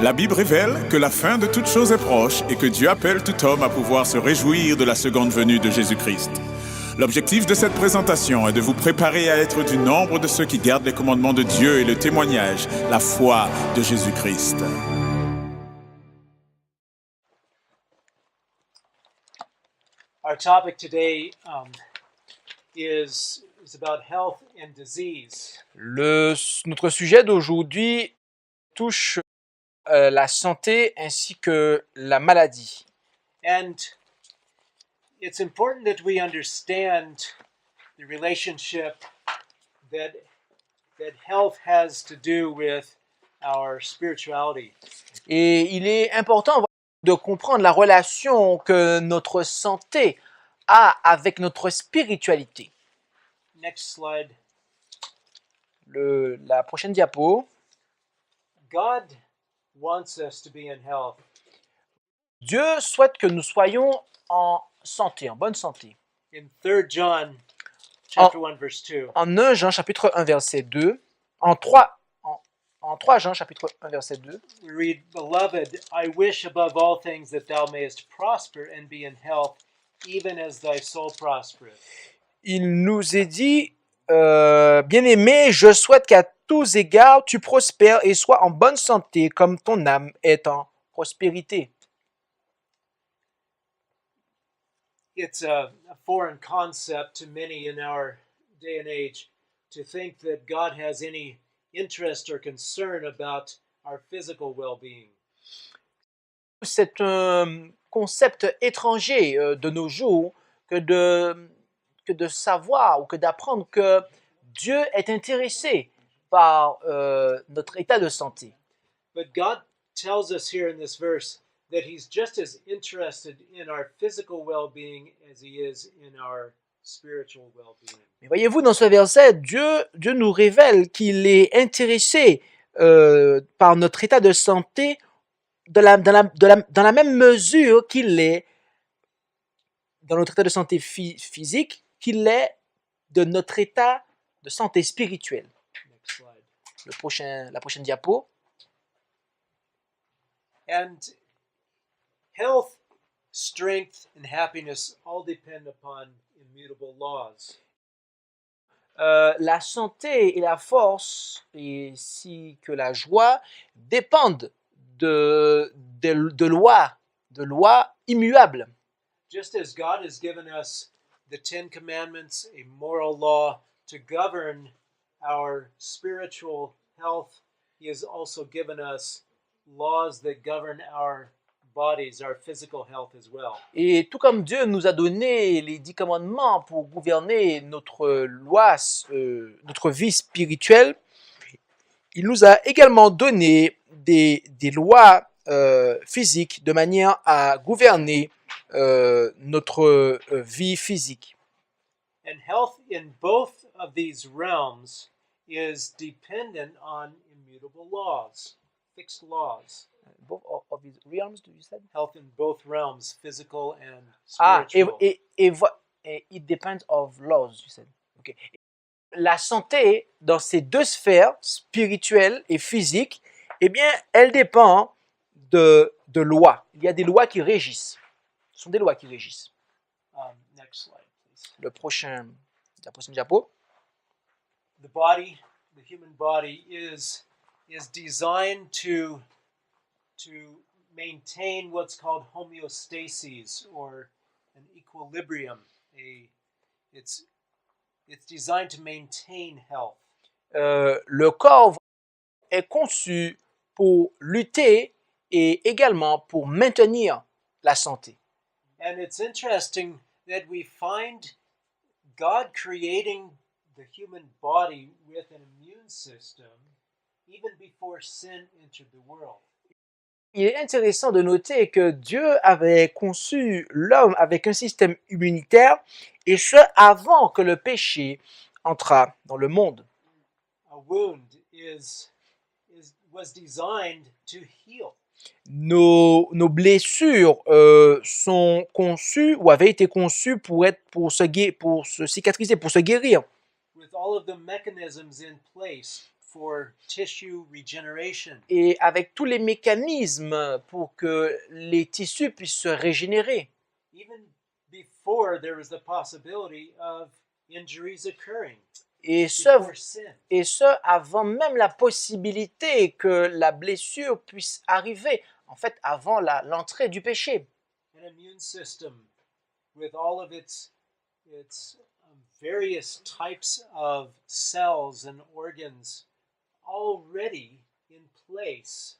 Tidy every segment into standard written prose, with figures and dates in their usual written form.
La Bible révèle que la fin de toute chose est proche et que Dieu appelle tout homme à pouvoir se réjouir de la seconde venue de Jésus-Christ. L'objectif de cette présentation est de vous préparer à être du nombre de ceux qui gardent les commandements de Dieu et le témoignage, la foi de Jésus-Christ. Our topic today is about health and disease. Notre sujet d'aujourd'hui touche la santé ainsi que la maladie. And it's important that we understand the relationship that health has to do with our spirituality. Et il est important de comprendre la relation que notre santé a avec notre spiritualité. Next slide. La prochaine diapo. God wants us to be in health. Dieu souhaite que nous soyons en santé, en bonne santé. In 3 John chapter 1 verse 2. En 1 Jean chapitre 1 verset 2, en 3 Jean chapitre 1 verset 2, We read, Beloved, I wish above all things that thou mayest prosper and be in health, even as thy soul prospereth. il nous est dit, bien-aimé, je souhaite qu'à tous égards tu prospères et sois en bonne santé comme ton âme est en prospérité. It's a foreign concept to many in our day and age to think that God has any interest or concern about our physical well-being. C'est un concept étranger de nos jours que de savoir ou que d'apprendre que Dieu est intéressé par notre état de santé. But God tells us here in this verse that he's just as interested in our physical well-being as he is in our spiritual well-being. Mais voyez-vous, dans ce verset, Dieu nous révèle qu'il est intéressé par notre état de santé dans la même mesure qu'il est dans notre état de santé physique, qu'il est de notre état de santé spirituelle. Next slide. La prochaine diapo. And health, strength, and happiness all depend upon immutable laws. La santé et la force, ainsi que la joie, dépendent de lois immuables. Just as God has given us the 10 Commandments, a moral law to govern our spiritual health, he has also given us laws that govern our bodies, our physical health as well. Et tout comme Dieu nous a donné les 10 commandements pour gouverner notre vie spirituelle, il nous a également donné des lois physiques de manière à gouverner notre vie physique. And health in both of these realms is dependent on immutable laws, fixed laws. Both of these realms, do you say? Health in both realms, physical and Ah, spiritual. et it depends of laws, you said. Okay. La santé dans ces deux sphères, spirituelle et physique, eh bien, elle dépend de lois. Il y a des lois qui régissent. Ce sont des lois qui régissent. Next slide, please. La prochaine diapo. The body, the human body, is designed to maintain what's called homeostasis or an equilibrium. It's designed to maintain health. Le corps est conçu pour lutter et également pour maintenir la santé. And it's interesting that we find God creating the human body with an immune system even before sin entered the world. Il est intéressant de noter que Dieu avait conçu l'homme avec un système immunitaire, et ce avant que le péché entrât dans le monde. A wound was designed to heal. Nos blessures sont conçues ou avaient été conçues pour se cicatriser, pour se guérir. With all of the mechanisms in place for tissue regeneration. et avec tous les mécanismes pour que les tissus puissent se régénérer. Even before there was the possibility of injuries occurring, Et before sin. ce avant même la possibilité que la blessure puisse arriver, en fait avant l'entrée du péché. An immune system with all of its various types of cells and organs already in place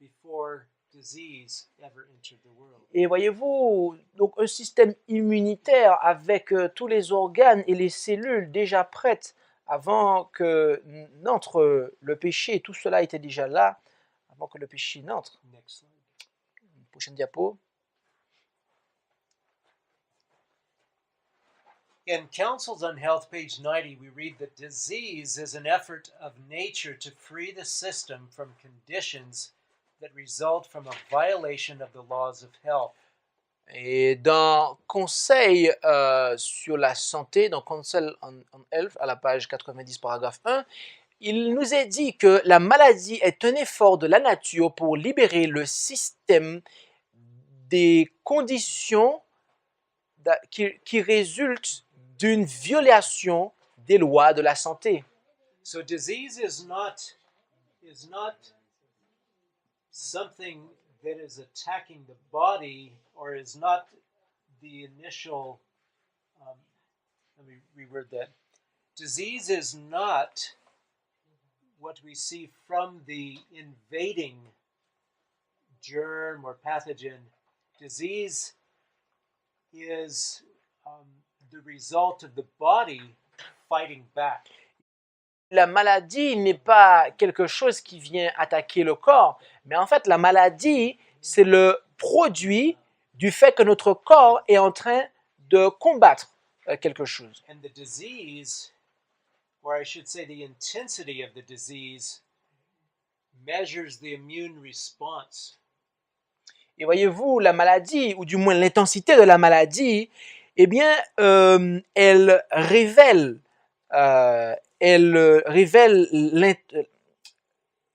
before disease ever entered the world. Et voyez-vous, donc un système immunitaire avec tous les organes et les cellules déjà prêtes avant que n'entre le péché, tout cela était déjà là avant que le péché n'entre. Next slide. Prochaine diapo. In Counsels on Health, page 90, we read that disease is an effort of nature to free the system from conditions that result from a violation of the laws of health. Et dans Conseil sur la santé, dans Counsel on Health, à la page 90, paragraphe 1, il nous est dit que la maladie est un effort de la nature pour libérer le système des conditions qui résultent d'une violation des lois de la santé. So disease is not something that is attacking the body or is not the initial, let me reword that. Disease is not what we see from the invading germ or pathogen. Disease is the result of the body fighting back. La maladie n'est pas quelque chose qui vient attaquer le corps, mais en fait la maladie, c'est le produit du fait que notre corps est en train de combattre quelque chose. And the disease, or I should say the intensity of the disease, measures the immune response. Et voyez-vous, la maladie, ou du moins l'intensité de la maladie, eh bien, elle révèle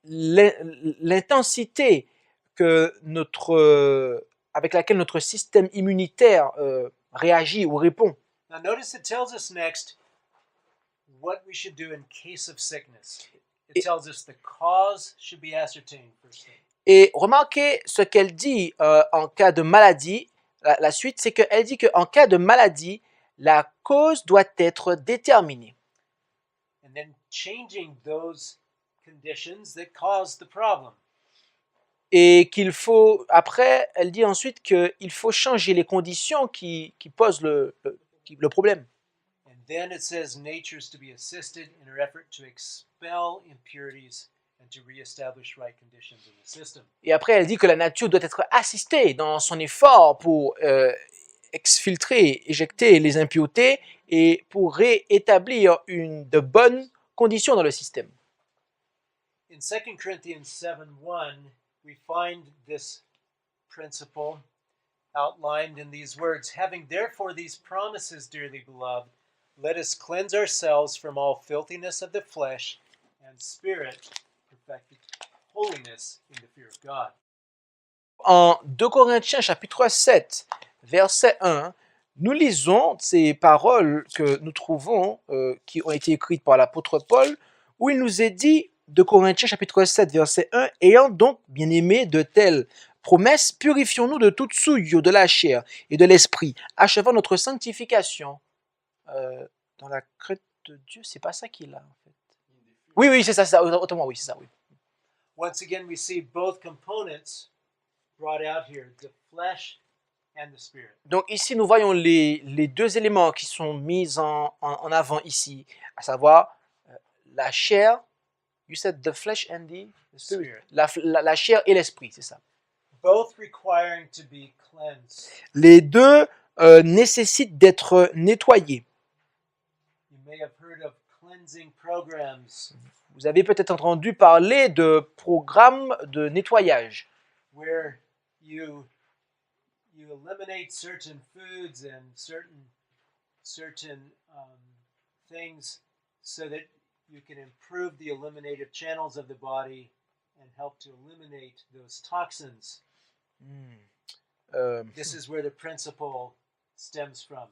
l'intensité avec laquelle notre système immunitaire réagit ou répond. Now notice it tells us next what we should do in case of sickness. It tells us the cause should be ascertained first thing. Et remarquez ce qu'elle dit en cas de maladie. La suite, c'est qu'elle dit qu'en cas de maladie, la cause doit être déterminée. And then changing those conditions that cause the problem. Et qu'il faut, après, elle dit ensuite qu'il faut changer les conditions qui posent le problème. And then it says nature is to be assisted in her effort to expel impurities and to reestablish right conditions in the system. Et après, elle dit que la nature doit être assistée dans son effort pour exfiltrer, éjecter les impuretés et pour réétablir de bonnes conditions dans le système. In 2 Corinthians 7:1, we find this principle outlined in these words. Having therefore these promises, dearly beloved, let us cleanse ourselves from all filthiness of the flesh and spirit, perfecting holiness in the fear of God. En 2 Corinthiens chapitre 7, verset 1, nous lisons ces paroles que nous trouvons, qui ont été écrites par l'apôtre Paul, où il nous est dit, 2 Corinthiens chapitre 7, verset 1, « Ayant donc, bien-aimés, de telles promesses, purifions-nous de toute souillure de la chair et de l'esprit, achevant notre sanctification. » Dans la crainte de Dieu, c'est pas ça qu'il a, en fait. Oui, c'est ça, autrement, oui, c'est ça, oui. Once again, we see both components brought out here, the flesh and the spirit. Donc ici, nous voyons les deux éléments qui sont mis en avant ici, à savoir la chair, you said the flesh and the spirit. La chair et l'esprit, c'est ça. Both requiring to be cleansed. Les deux nécessitent d'être nettoyés. You may have heard of cleansing programs Vous avez peut-être entendu parler de programmes de nettoyage, where you eliminate certain foods and certain things so that you can improve the eliminative channels of the body and help to eliminate those toxins. This is where the principle stems from.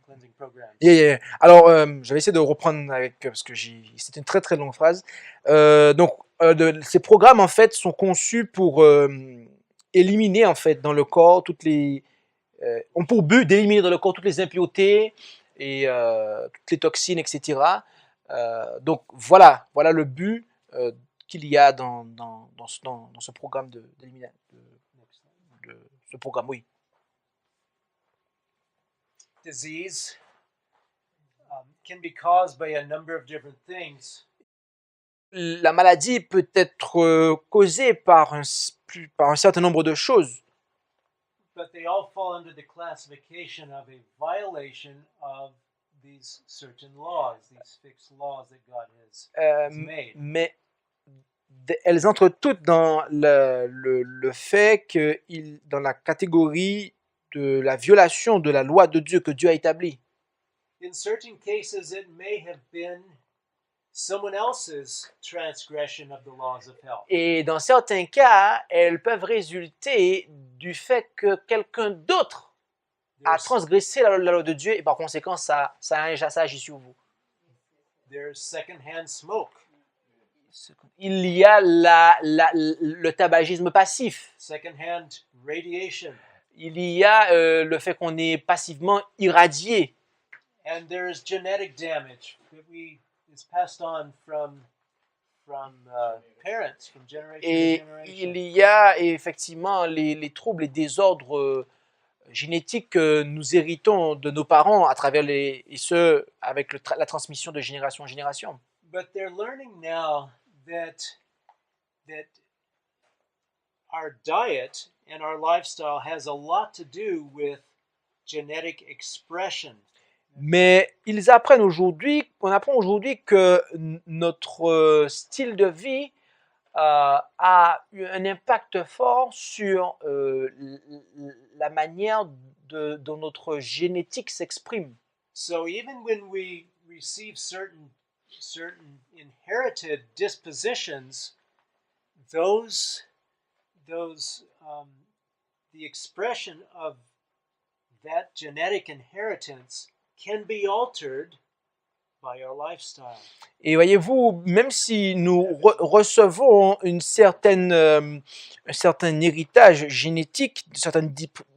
Cleansing program. Yeah. Alors, j'avais essayé de reprendre avec parce que c'était une très très longue phrase. Ces programmes en fait sont conçus pour éliminer en fait dans le corps ont pour but d'éliminer dans le corps toutes les impuretés et toutes les toxines, etc. Donc voilà le but qu'il y a dans ce programme d'élimination. Ce programme, oui. Disease can be caused by a number of different things. La maladie peut être causée par un certain nombre de choses. But they all fall under the classification of a violation of these certain laws, these fixed laws that God has made. Mais elles entrent toutes dans le fait que dans la catégorie de la violation de la loi de Dieu que Dieu a établie. In certain cases, it may have been someone else's transgression of the laws of health. Et dans certains cas, elles peuvent résulter du fait que quelqu'un d'autre a transgressé la loi de Dieu et par conséquent, ça agit sur vous. There's secondhand smoke. Il y a le tabagisme passif. Secondhand radiation. Il y a le fait qu'on est passivement irradié. And there's genetic damage that is passed on from parents, from generation Et to generation. il y a effectivement les troubles et désordres génétiques que nous héritons de nos parents à travers avec la transmission de génération en génération. But they're learning now that our diet and our lifestyle has a lot to do with genetic expression. Mais on apprend aujourd'hui que notre style de vie a un impact fort sur la manière dont notre génétique s'exprime. So even when we receive certain inherited dispositions, the expression of that genetic inheritance can be altered by our lifestyle. Et voyez-vous, même si nous recevons un certain héritage génétique,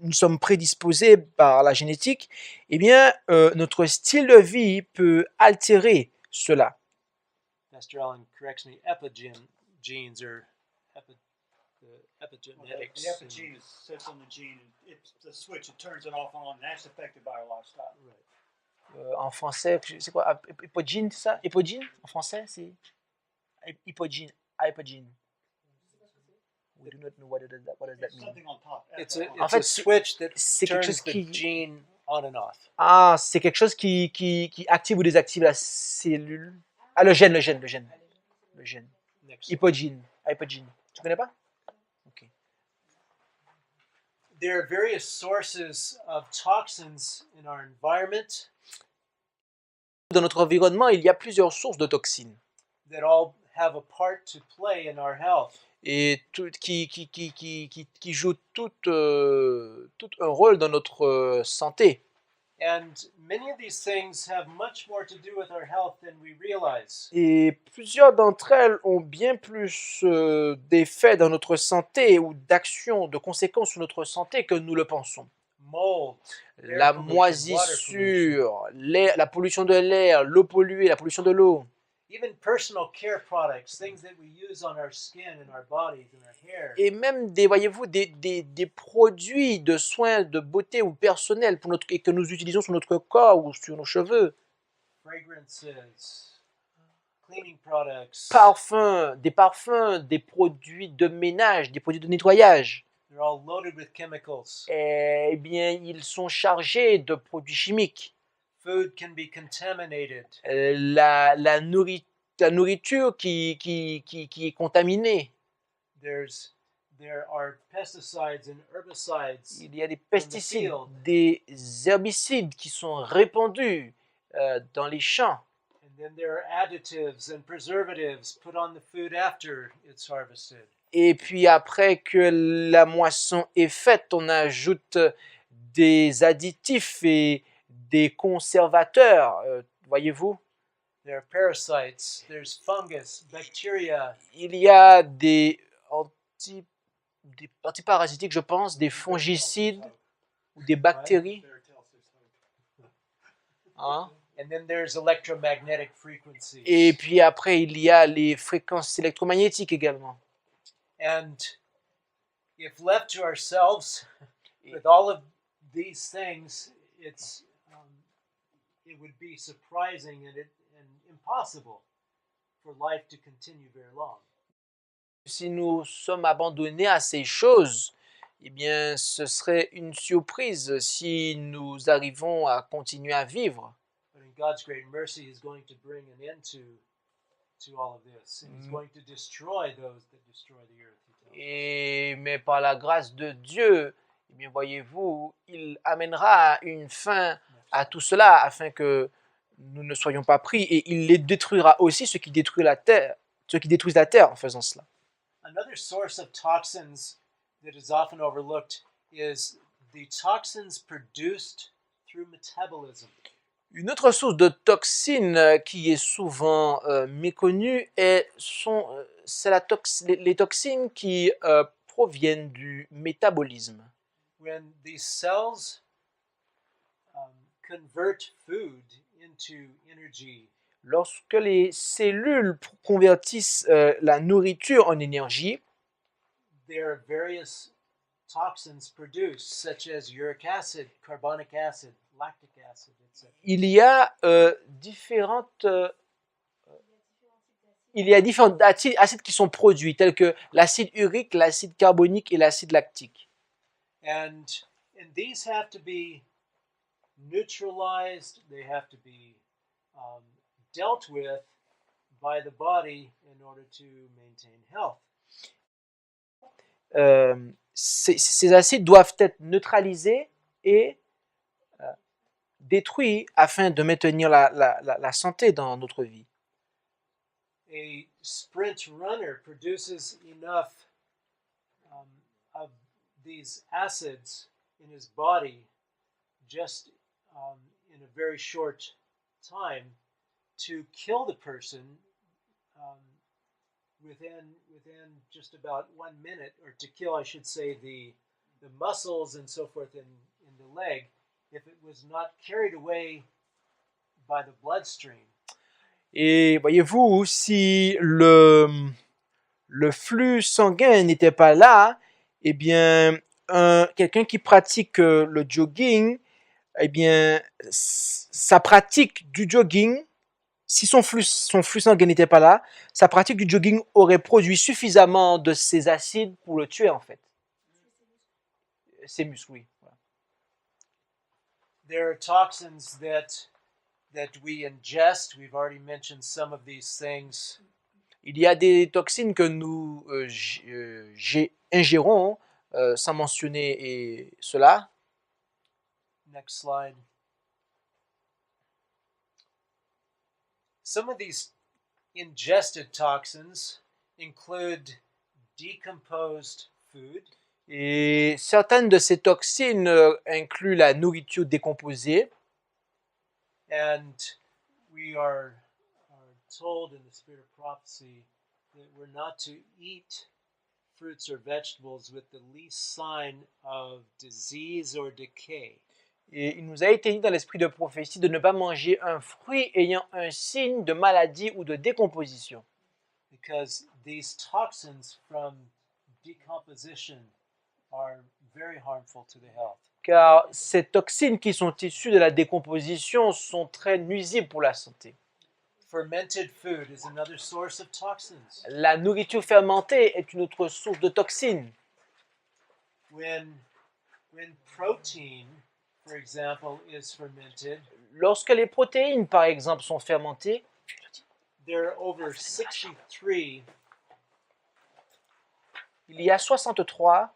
nous sommes prédisposés par la génétique, eh bien, notre style de vie peut altérer cela. Pastor Allen corrects me, epigenes or epigenetics. The epigene sits on the gene. It's the switch. It turns it off and on. That's affected by our lifestyle. Right. En français, c'est quoi? Hypogène, c'est ça? Hypogène? En français, c'est hypogène. Hypogène. We do not know what does that mean. Something on top. It's En a fait, switch that c'est quelque turns chose the qui- gene on and off. Ah, c'est quelque chose qui active ou désactive la cellule. Ah, le gène. Next. Hypogène. Tu connais pas? Ok. There are various sources of toxins in our environment Dans notre environnement, il y a plusieurs sources de toxines that all have a part to play in our health. et qui jouent tout un rôle dans notre santé. And many of these things have much more to do with our health than we realize. Et plusieurs d'entre elles ont bien plus d'effets dans notre santé ou d'actions, de conséquences sur notre santé que nous le pensons. Mold, La air pollution, moisissure, la pollution de l'air, l'eau polluée, la pollution de l'eau. even personal care products, things that we use on our skin and our bodies and our hair. Et même voyez-vous, des produits de soins de beauté ou personnels et que nous utilisons sur notre corps ou sur nos cheveux. Fragrances, cleaning products. Des parfums, des produits de ménage, des produits de nettoyage. They're all loaded with chemicals. Eh bien, ils sont chargés de produits chimiques. Food can be contaminated. La nourriture qui est contaminée. There are pesticides and herbicides. Il y a des pesticides, des herbicides qui sont répandus dans les champs. And then there are additives and preservatives put on the food after it's harvested. Et puis après que la moisson est faite, on ajoute des additifs et des conservateurs, voyez-vous. There are parasites, there's fungus, bacteria, Il y a des antiparasitiques, je pense, des fongicides ou des bactéries. Hein. and then there's electromagnetic frequencies. Et puis après, il y a les fréquences électromagnétiques également. And if left to ourselves, with all of these things, it would be surprising and impossible for life to continue very long. Si nous sommes abandonnés à ces choses, eh bien, ce serait une surprise si nous arrivons à continuer à vivre. But in God's great mercy, He's going to bring an end to all of this. And He's going to destroy those that destroy the earth. Mais par la grâce de Dieu, eh bien, voyez-vous, il amènera une fin à tout cela afin que nous ne soyons pas pris, et il les détruira aussi, ceux qui détruisent la terre en faisant cela. Another source of toxins that is often overlooked is the toxins produced through metabolism. Une autre source de toxines qui est souvent méconnue c'est les toxines qui proviennent du métabolisme. When these cells convert food into energy, lorsque les cellules convertissent la nourriture en énergie, there are various toxins produced, such as uric acid, carbonic acid, lactic acid, etc. Il y a différents acides qui sont produits, tels que l'acide urique, l'acide carbonique et l'acide lactique. And these have to be neutralized, they have to be dealt with by the body in order to maintain health. Ces acides doivent être neutralisés et détruits afin de maintenir la santé dans notre vie. A sprint runner produces enough of these acids in his body just in a very short time to kill the person within just about 1 minute, or to kill, I should say, the muscles and so forth in the leg, if it was not carried away by the bloodstream. Et voyez-vous, si le flux sanguin n'était pas là, eh bien, quelqu'un qui pratique le jogging, eh bien, sa pratique du jogging, si son flux sanguin n'était pas là, sa pratique du jogging aurait produit suffisamment de ces acides pour le tuer, en fait. Ses muscles, oui. Voilà. There are toxins that we ingest. We've already mentioned some of these things. Il y a des toxines que nous ingérons, sans mentionner cela. Next slide. Some of these ingested toxins include decomposed food. Et certaines de ces toxines incluent la nourriture décomposée. And we are told in the spirit of prophecy that we're not to eat fruits or vegetables with the least sign of disease or decay. Et il nous a été dit dans l'esprit de prophétie de ne pas manger un fruit ayant un signe de maladie ou de décomposition. Because these toxins from decomposition are very harmful to the health. Car ces toxines qui sont issues de la décomposition sont très nuisibles pour la santé. Fermented food is another source of toxins. La nourriture fermentée est une autre source de toxines. When protein, for example, is fermented, lorsque les protéines, par exemple, sont fermentées, there are over 63. Il y a 63.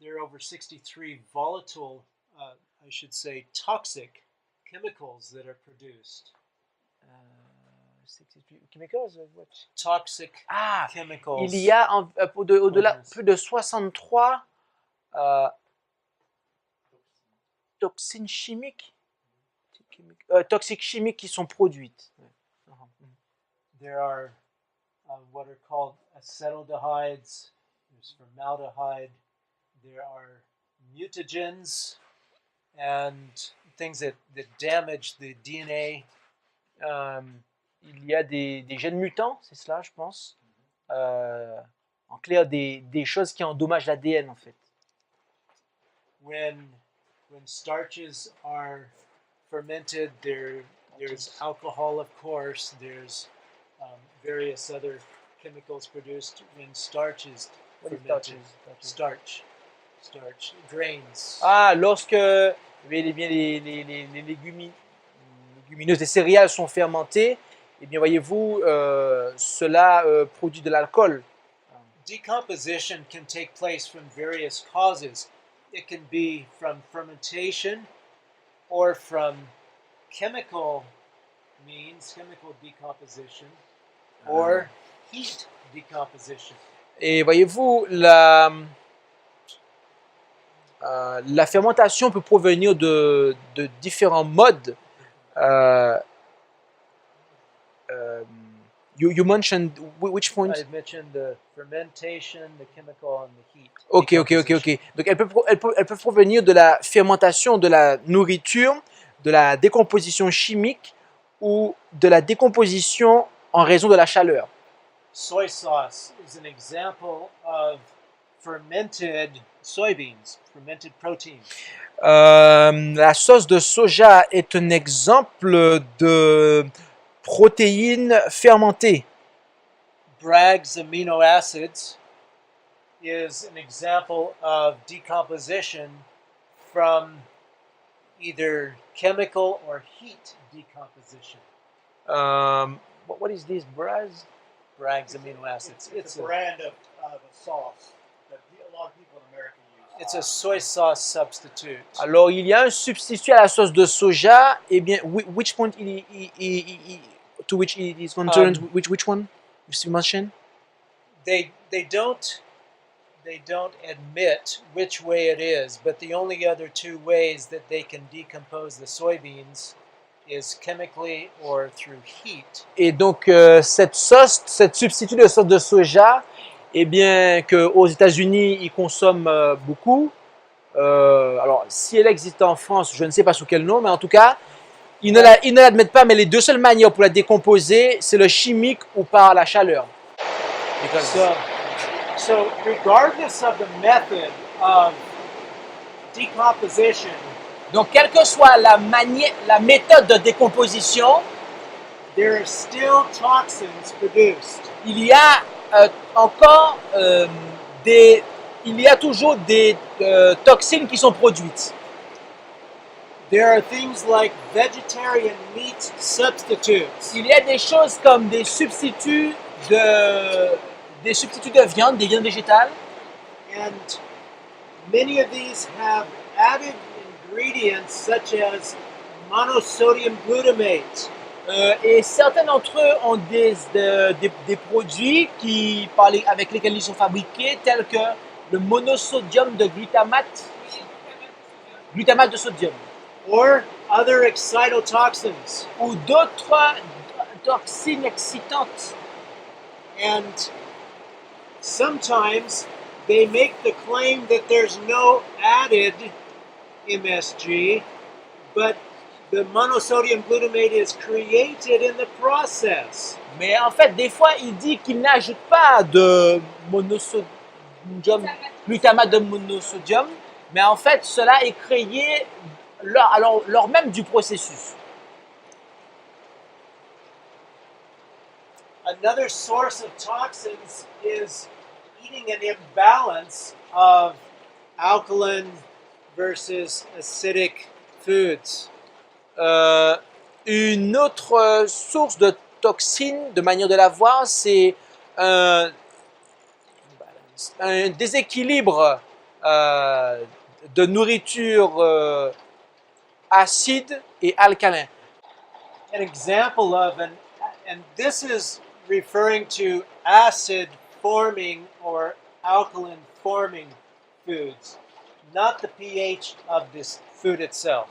There are over 63 volatile, I should say, toxic chemicals that are produced. Chemicals, what? Toxic Ah, chemicals. il y a au-delà Poisonous. plus de 63 toxines chimiques, toxiques chimiques qui sont produites. There are what are called acetaldehydes, there's formaldehyde, there are mutagens, and things that damage the DNA. Il y a des gènes mutants, c'est cela, je pense. En clair, des choses qui endommagent l'ADN, en fait. When starches are fermented, there's alcohol, of course. There's various other chemicals produced when starch is fermented. Starch, grains. Ah, lorsque les légumineuses, les céréales sont fermentées, eh bien, voyez-vous, cela produit de l'alcool. Decomposition can take place from various causes. It can be from fermentation or from chemical means, chemical decomposition, or heat decomposition. Et voyez-vous, la fermentation peut provenir de différents modes. You mentioned which point? I mentioned the fermentation, the chemical, and the heat. Ok. Donc elle peut provenir de la fermentation de la nourriture, de la décomposition chimique ou de la décomposition en raison de la chaleur. Soy sauce is an example of fermented soybeans, fermented protein. La sauce de soja est un exemple de protéines fermentées. Bragg's amino acids is an example of decomposition from either chemical or heat decomposition. What is this, Bragg's? Bragg's amino acids. It's a brand of a sauce that a lot of people in America use. It's a soy sauce substitute. Alors, il y a un substitut à la sauce de soja. Eh bien, which point to which it is concerned? Which one? You mentioned? They don't admit which way it is, but the only other two ways that they can decompose the soybeans is chemically or through heat. Et donc, cette substitut de sauce de soja, eh bien, qu'aux États-Unis, ils consomment beaucoup. Alors, si elle existe en France, je ne sais pas sous quel nom, mais en tout cas, ils ne l'admettent pas, mais les deux seules manières pour la décomposer, c'est le chimique ou par la chaleur. So regardless of the method of decomposition, Donc, quelle que soit la méthode de décomposition, there are still toxins produced. il y a toujours des toxines qui sont produites. There are things like vegetarian meat substitutes. Il y a des choses comme des substituts de viande, des viandes végétales. And many of these have added ingredients such as monosodium glutamate. Et certains d'entre eux ont des produits avec lesquels ils sont fabriqués, tels que le monosodium de glutamate de sodium, Or other excitotoxins. ou d'autres toxines excitantes. And sometimes they make the claim that there's no added MSG, but the monosodium glutamate is created in the process. Mais en fait, des fois, il dit qu'il n'ajoute pas de glutamate de monosodium, mais en fait, cela est créé lors même du processus. Another source of toxins is eating an imbalance of alkaline versus acidic foods. Une autre source de toxines, de manière de la voir, c'est un déséquilibre de nourriture acide et alcalin. An example of and this is referring to acid forming or alkaline forming foods, not the pH of this food itself.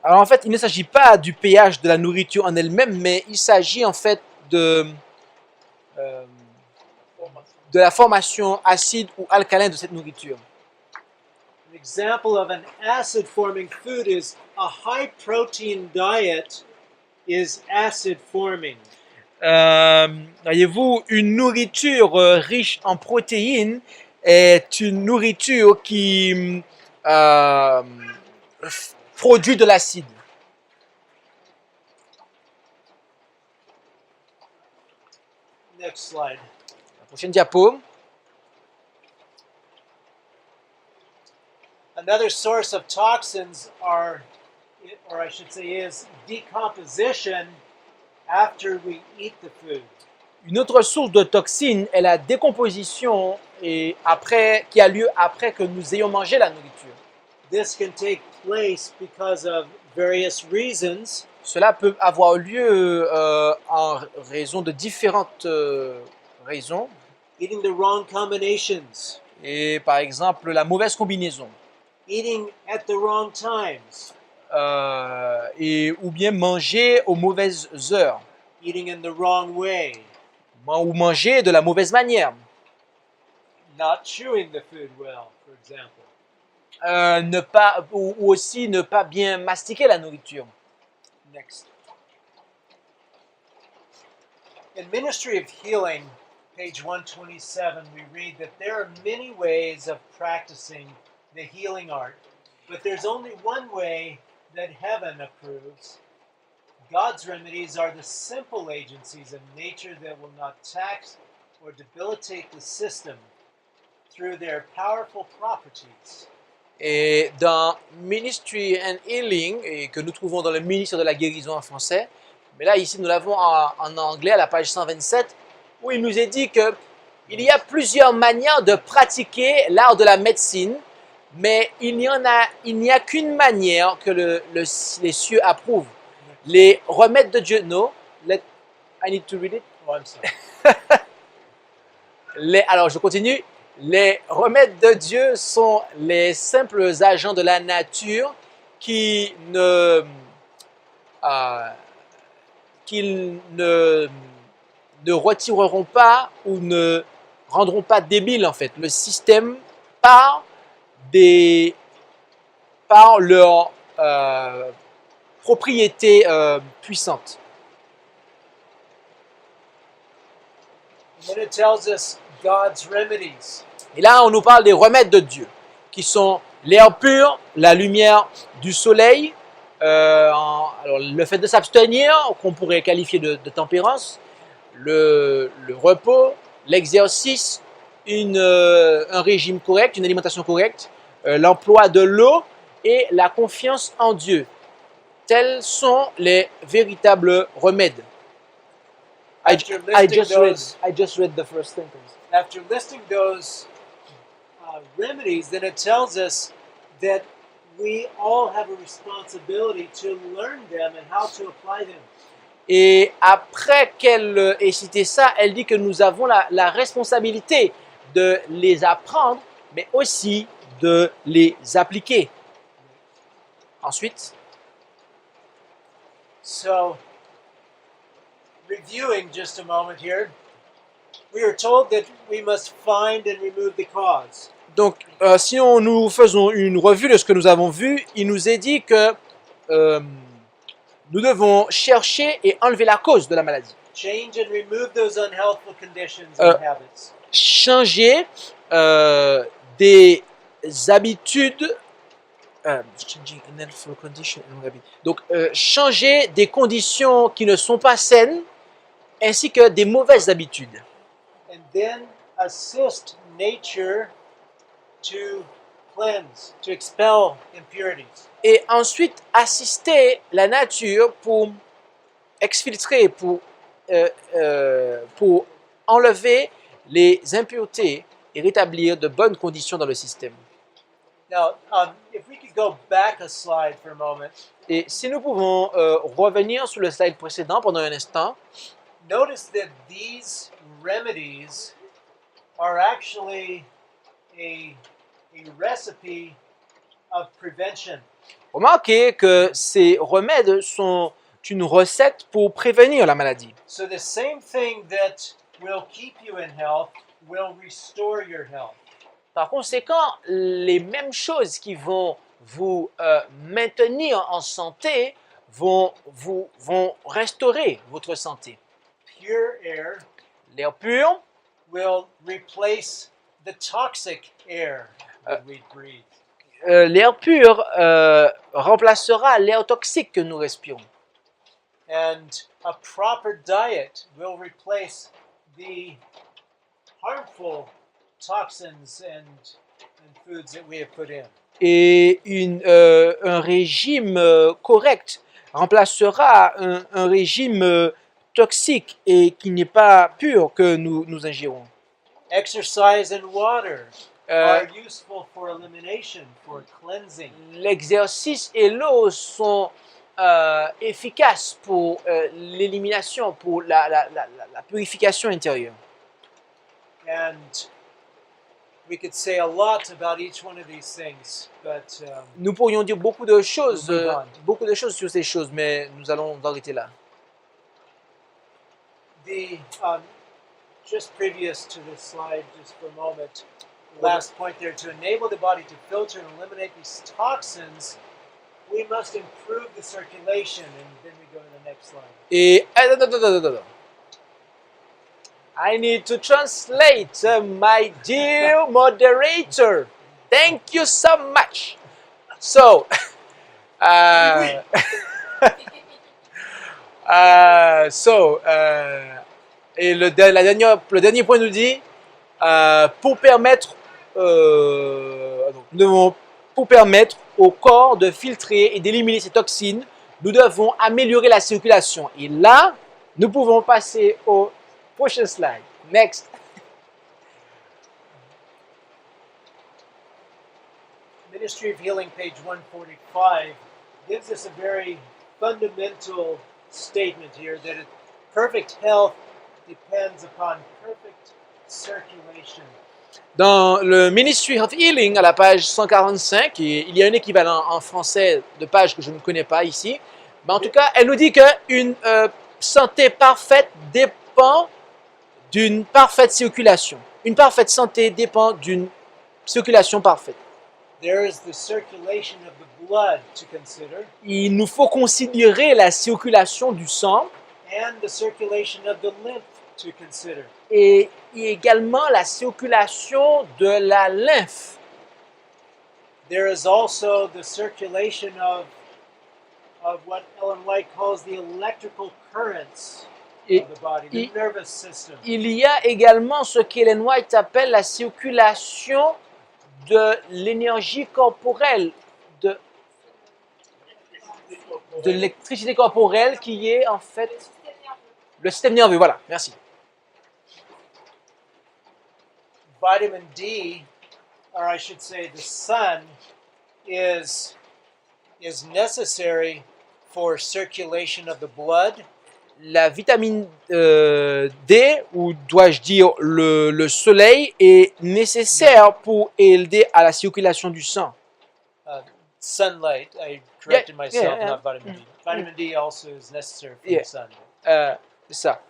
Alors en fait, il ne s'agit pas du pH de la nourriture en elle-même, mais il s'agit en fait de la formation acide ou alcalin de cette nourriture. An example of an acid forming food is a high protein diet is acid forming. Voyez-vous, une nourriture riche en protéines est une nourriture qui produit de l'acide. Next slide. La prochaine diapo. Another source of toxins are, or I should say, is decomposition after we eat the food. Une autre source de toxines est la décomposition qui a lieu après que nous ayons mangé la nourriture. This can take place because of various reasons. Cela peut avoir lieu en raison de différentes raisons. Eating the wrong combinations, Et par exemple, la mauvaise combinaison. eating at the wrong times, Ou bien manger aux mauvaises heures. eating in the wrong way, Ou manger de la mauvaise manière. not chewing the food well, for example. Ou aussi ne pas bien mastiquer la nourriture. Next. In Ministry of Healing, page 127, we read that there are many ways of practicing the healing art, but there's only one way that heaven approves. God's remedies are the simple agencies of nature that will not tax or debilitate the system through their powerful properties. Et dans Ministry and Healing, et que nous trouvons dans le ministère de la guérison en français, mais là ici nous l'avons en anglais à la page 127, où il nous est dit que il y a plusieurs manières de pratiquer l'art de la médecine, mais il n'y a qu'une manière que les cieux approuvent. Les remèdes de Dieu, no, I need to read it. Oh, I'm sorry. Alors je continue. Les remèdes de Dieu sont les simples agents de la nature qui ne retireront pas ou ne rendront pas débile en fait le système par leur propriété puissante. And then it tells us God's remedies. Et là, on nous parle des remèdes de Dieu, qui sont l'air pur, la lumière du soleil, alors le fait de s'abstenir, qu'on pourrait qualifier de tempérance, le repos, l'exercice, un régime correct, une alimentation correcte, l'emploi de l'eau et la confiance en Dieu. Tels sont les véritables remèdes. I just read the first sentence. After listing those remedies, then it tells us that we all have a responsibility to learn them and how to apply them. Et après qu'elle ait cité ça, elle dit que nous avons la responsabilité de les apprendre, mais aussi de les appliquer. Ensuite, So, reviewing just a moment here, we are told that we must find and remove the cause. donc, si nous faisons une revue de ce que nous avons vu, il nous est dit que nous devons chercher et enlever la cause de la maladie. Change and remove those unhealthful conditions and habits. Changer des habitudes. Donc, changer des conditions qui ne sont pas saines, ainsi que des mauvaises habitudes. And then assist nature to cleanse, to expel impurities. Et ensuite, assister la nature pour exfiltrer, pour enlever les impuretés et rétablir de bonnes conditions dans le système. Now, if we could go back a slide for a moment. Et si nous pouvons revenir sur le slide précédent pendant un instant, notice that these remedies are actually a recipe of prevention. remarquez que ces remèdes sont une recette pour prévenir la maladie. So the same thing that will keep you in health will restore your health. Par conséquent, les mêmes choses qui vont vous maintenir en santé vont restaurer votre santé. Pure air L'air pur will replace the toxic air that we breathe. l'air pur remplacera l'air toxique que nous respirons. And a proper diet will replace the harmful toxins and foods that we have put in. Et un régime correct remplacera un régime toxique et qui n'est pas pur que nous ingérons. Exercise and water Euh, are useful for elimination, for cleansing. L'exercice et l'eau sont efficaces pour l'élimination, pour la purification intérieure. And we could say a lot about each one of these things, but Nous pourrions dire beaucoup de choses We'll move on. sur ces choses, mais nous allons nous arrêter là. Just previous to this slide, just for a moment, the last point there, to enable the body to filter and eliminate these toxins, we must improve the circulation, and then we go to the next slide. Et attends. I need to translate, my dear moderator. Thank you so much. So, et le dernier point nous dit pour permettre au corps de filtrer et d'éliminer ces toxines, nous devons améliorer la circulation. Et là, nous pouvons passer au prochain slide. Next. Ministry of Healing, page 145, gives us a very fundamental statement here that perfect health depends upon perfect circulation. Dans le Ministry of Healing, à la page 145, et il y a un équivalent en français de page que je ne connais pas ici, mais en tout cas, elle nous dit qu'une santé parfaite dépend d'une parfaite circulation. Une parfaite santé dépend d'une circulation parfaite. There is the circulation of the blood to consider, Il nous faut considérer la circulation du sang and the circulation of the lymph to consider. et également la circulation de la lymphe. There is also the circulation of what Ellen White calls the electrical currents Et of the body, the nervous system. il y a également ce qu'Ellen White appelle la circulation de l'énergie corporelle, de l'électricité corporelle qui est en fait le système nerveux. Voilà, merci. Vitamin D, or I should say the sun, is necessary for circulation of the blood, La vitamine D, ou dois-je dire le soleil, est nécessaire pour aider à la circulation du sang. sunlight. I corrected myself, yeah. not vitamin D. Vitamin D also is necessary for Yeah. the sun. C'est ça.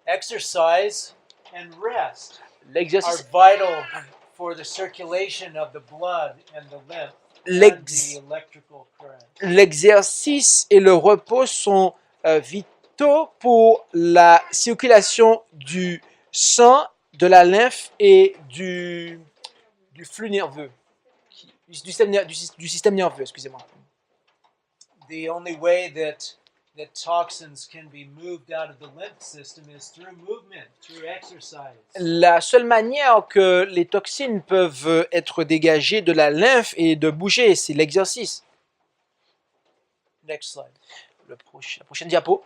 Exercise and rest are L'exercice, vital for the circulation of the blood and the lymph and L'ex- the electrical current. l'exercice et le repos sont vitaux pour la circulation du sang, de la lymphe et du flux nerveux, du système nerveux, excusez-moi. The only way that toxins can be moved out of the lymph system is through movement, through exercise. La seule manière que les toxines peuvent être dégagées de la lymphe et de bouger, c'est l'exercice. Next slide. La prochaine diapo.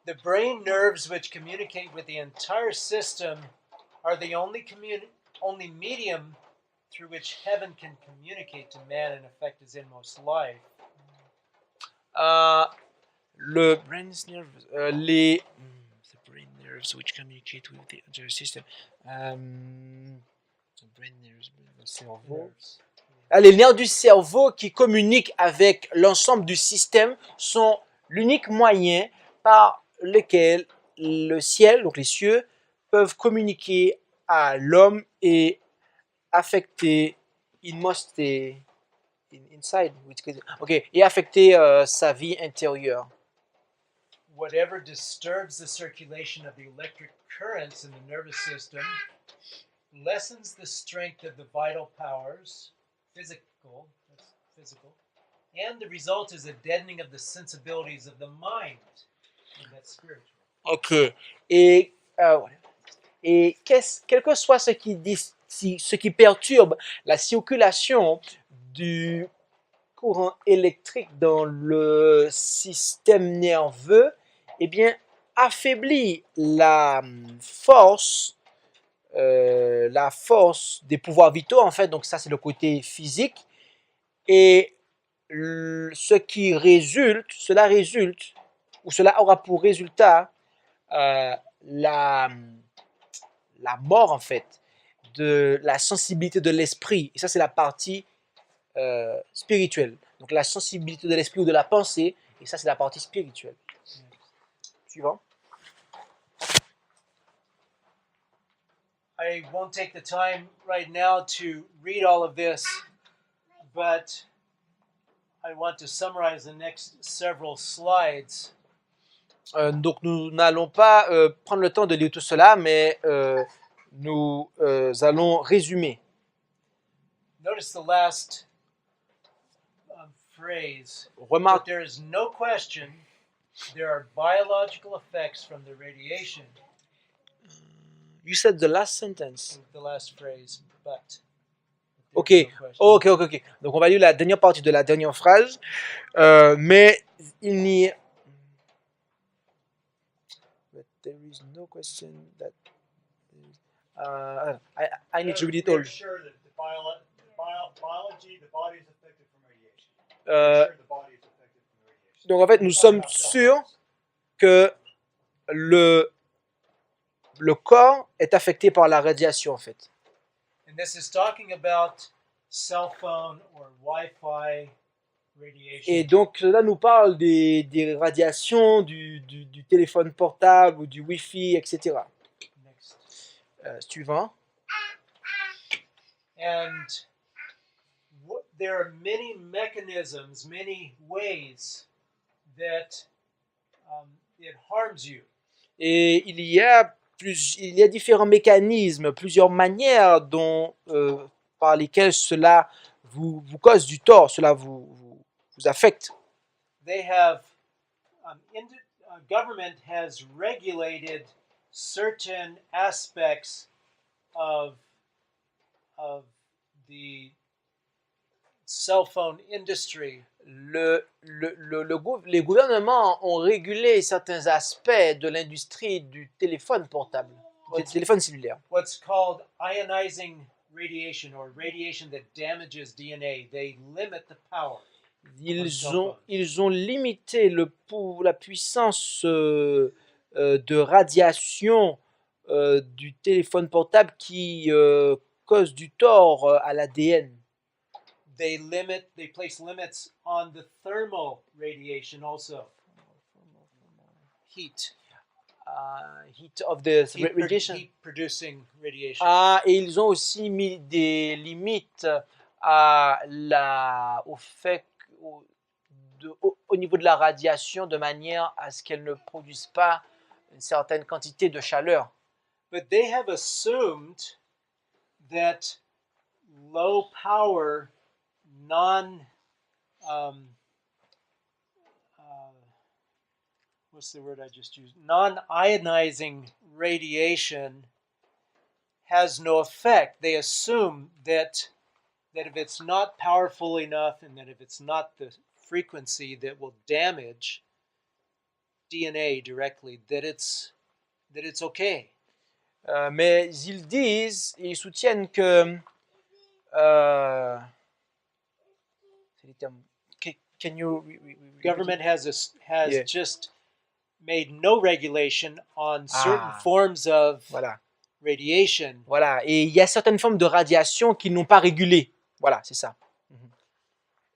The brain nerves which communicate with the entire system are the only medium through which heaven can communicate to man and affect his inmost life. Le brain nerves, les the brain nerves which communicate with the other system. The brain nerves, le cerveau. Nerves. Les nerfs du cerveau qui communiquent avec l'ensemble du système sont l'unique moyen par lequel le ciel, donc les cieux, peuvent communiquer à l'homme et affecter inside, et affecter sa vie intérieure. Whatever disturbs the circulation of the electric currents in the nervous system lessens the strength of the vital powers, physical, and the result is a deadening of the sensibilities of the mind, and that's spiritual. Ok. Et quel que soit ce qui perturbe la circulation du courant électrique dans le système nerveux, eh bien, affaiblit la force des pouvoirs vitaux, en fait. Donc ça, c'est le côté physique. Et cela aura pour résultat la mort, en fait, de la sensibilité de l'esprit. Et ça, c'est la partie spirituelle. Donc la sensibilité de l'esprit ou de la pensée, et ça, c'est la partie spirituelle. Suivant. I won't take the time right now to read all of this, but I want to summarize the next several slides. Donc nous n'allons pas prendre le temps de lire tout cela, mais nous allons résumer. Notice the last phrase. Remarque, But there is no question there are biological effects from the radiation. you said the last sentence. The last phrase, but. Ok, there's no question. ok. Donc on va lire la dernière partie de la dernière phrase, mais il n'y a... But there is no question that... I need to read it all. They're sure that the biology, the body is affected from radiation. Euh, They're sure the body is affected from radiation. donc en fait, nous sommes sûrs que le corps est affecté par la radiation, en fait. And this is talking about cell phone or Wi-Fi radiation. Et donc là nous parle des radiations du téléphone portable ou du Wi-Fi, etc. Next. Suivant. And there are many mechanisms, many ways that it harms you. Et il y a différents mécanismes, plusieurs manières par lesquelles cela vous cause du tort, cela vous affecte. They have, government has regulated certain aspects of the cell phone industry. Les gouvernements ont régulé certains aspects de l'industrie du téléphone portable, du téléphone cellulaire. What's called ionizing radiation or radiation that damages DNA. They limit the power. Ils ont limité la puissance de radiation du téléphone portable qui cause du tort à l'ADN. They place limits on the thermal radiation also. Heat of the radiation. Heat producing radiation. Et ils ont aussi mis des limites au niveau de la radiation de manière à ce qu'elle ne produise pas une certaine quantité de chaleur. But they have assumed that low power non-ionizing radiation has no effect. They assume that if it's not powerful enough and that if it's not the frequency that will damage DNA directly, that it's okay. Mais ils soutiennent que euh, c'est les termes. Can you Government has Yeah. just made no regulation on certain Ah. forms of Voilà, radiation. voilà. Et il y a certaines formes de radiation qui n'ont pas régulé. Voilà, c'est ça.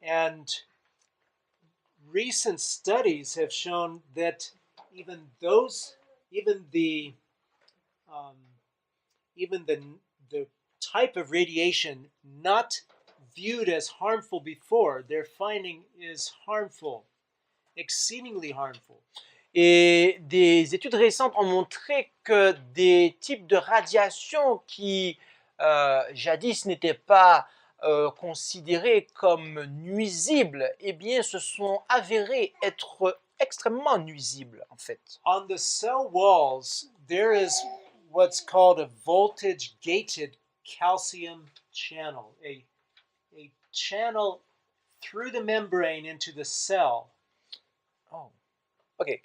And recent studies have shown that even the type of radiation not viewed as harmful before, they're finding is harmful, exceedingly harmful. Et des études récentes ont montré que des types de radiation qui jadis n'étaient pas considérés comme nuisibles, eh bien, se sont avérés être extrêmement nuisibles, en fait. On the cell walls, there is what's called a voltage gated calcium channel, a channel through the membrane into the cell. Oh. Ok.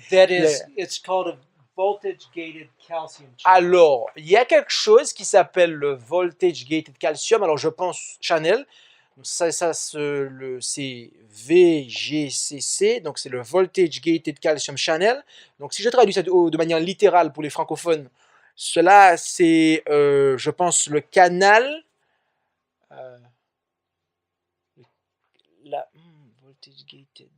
That is, it's called a voltage gated calcium channel. Alors, il y a quelque chose qui s'appelle le voltage gated calcium. Alors, je pense Channel. C'est VGCC, donc c'est le voltage gated calcium channel. Donc, si je traduis ça de manière littérale pour les francophones, cela c'est, je pense, le canal. Voltage gated.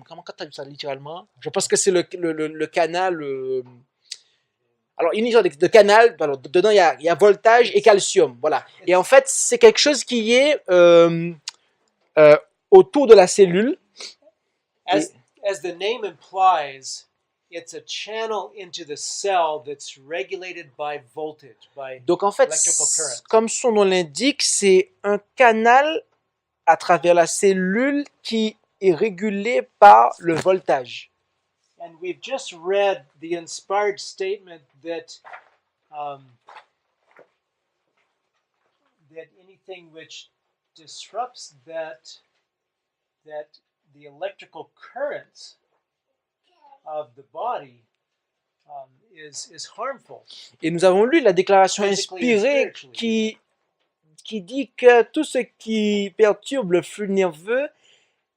Comment traduire ça littéralement? Je pense que c'est le canal. Alors, une histoire de canal. Alors, dedans, il y a voltage et calcium. Voilà. Et en fait, c'est quelque chose qui est autour de la cellule. As the name implies, it's a channel into the cell that's regulated by voltage, by Donc, en fait, electrical current. comme son nom l'indique, c'est un canal à travers la cellule qui est régulé par le voltage. And we've just read the inspired statement that that anything which disrupts that the electrical currents of the body is harmful. Et nous avons lu la déclaration Physically and inspirée spiritually. qui dit que tout ce qui perturbe le flux nerveux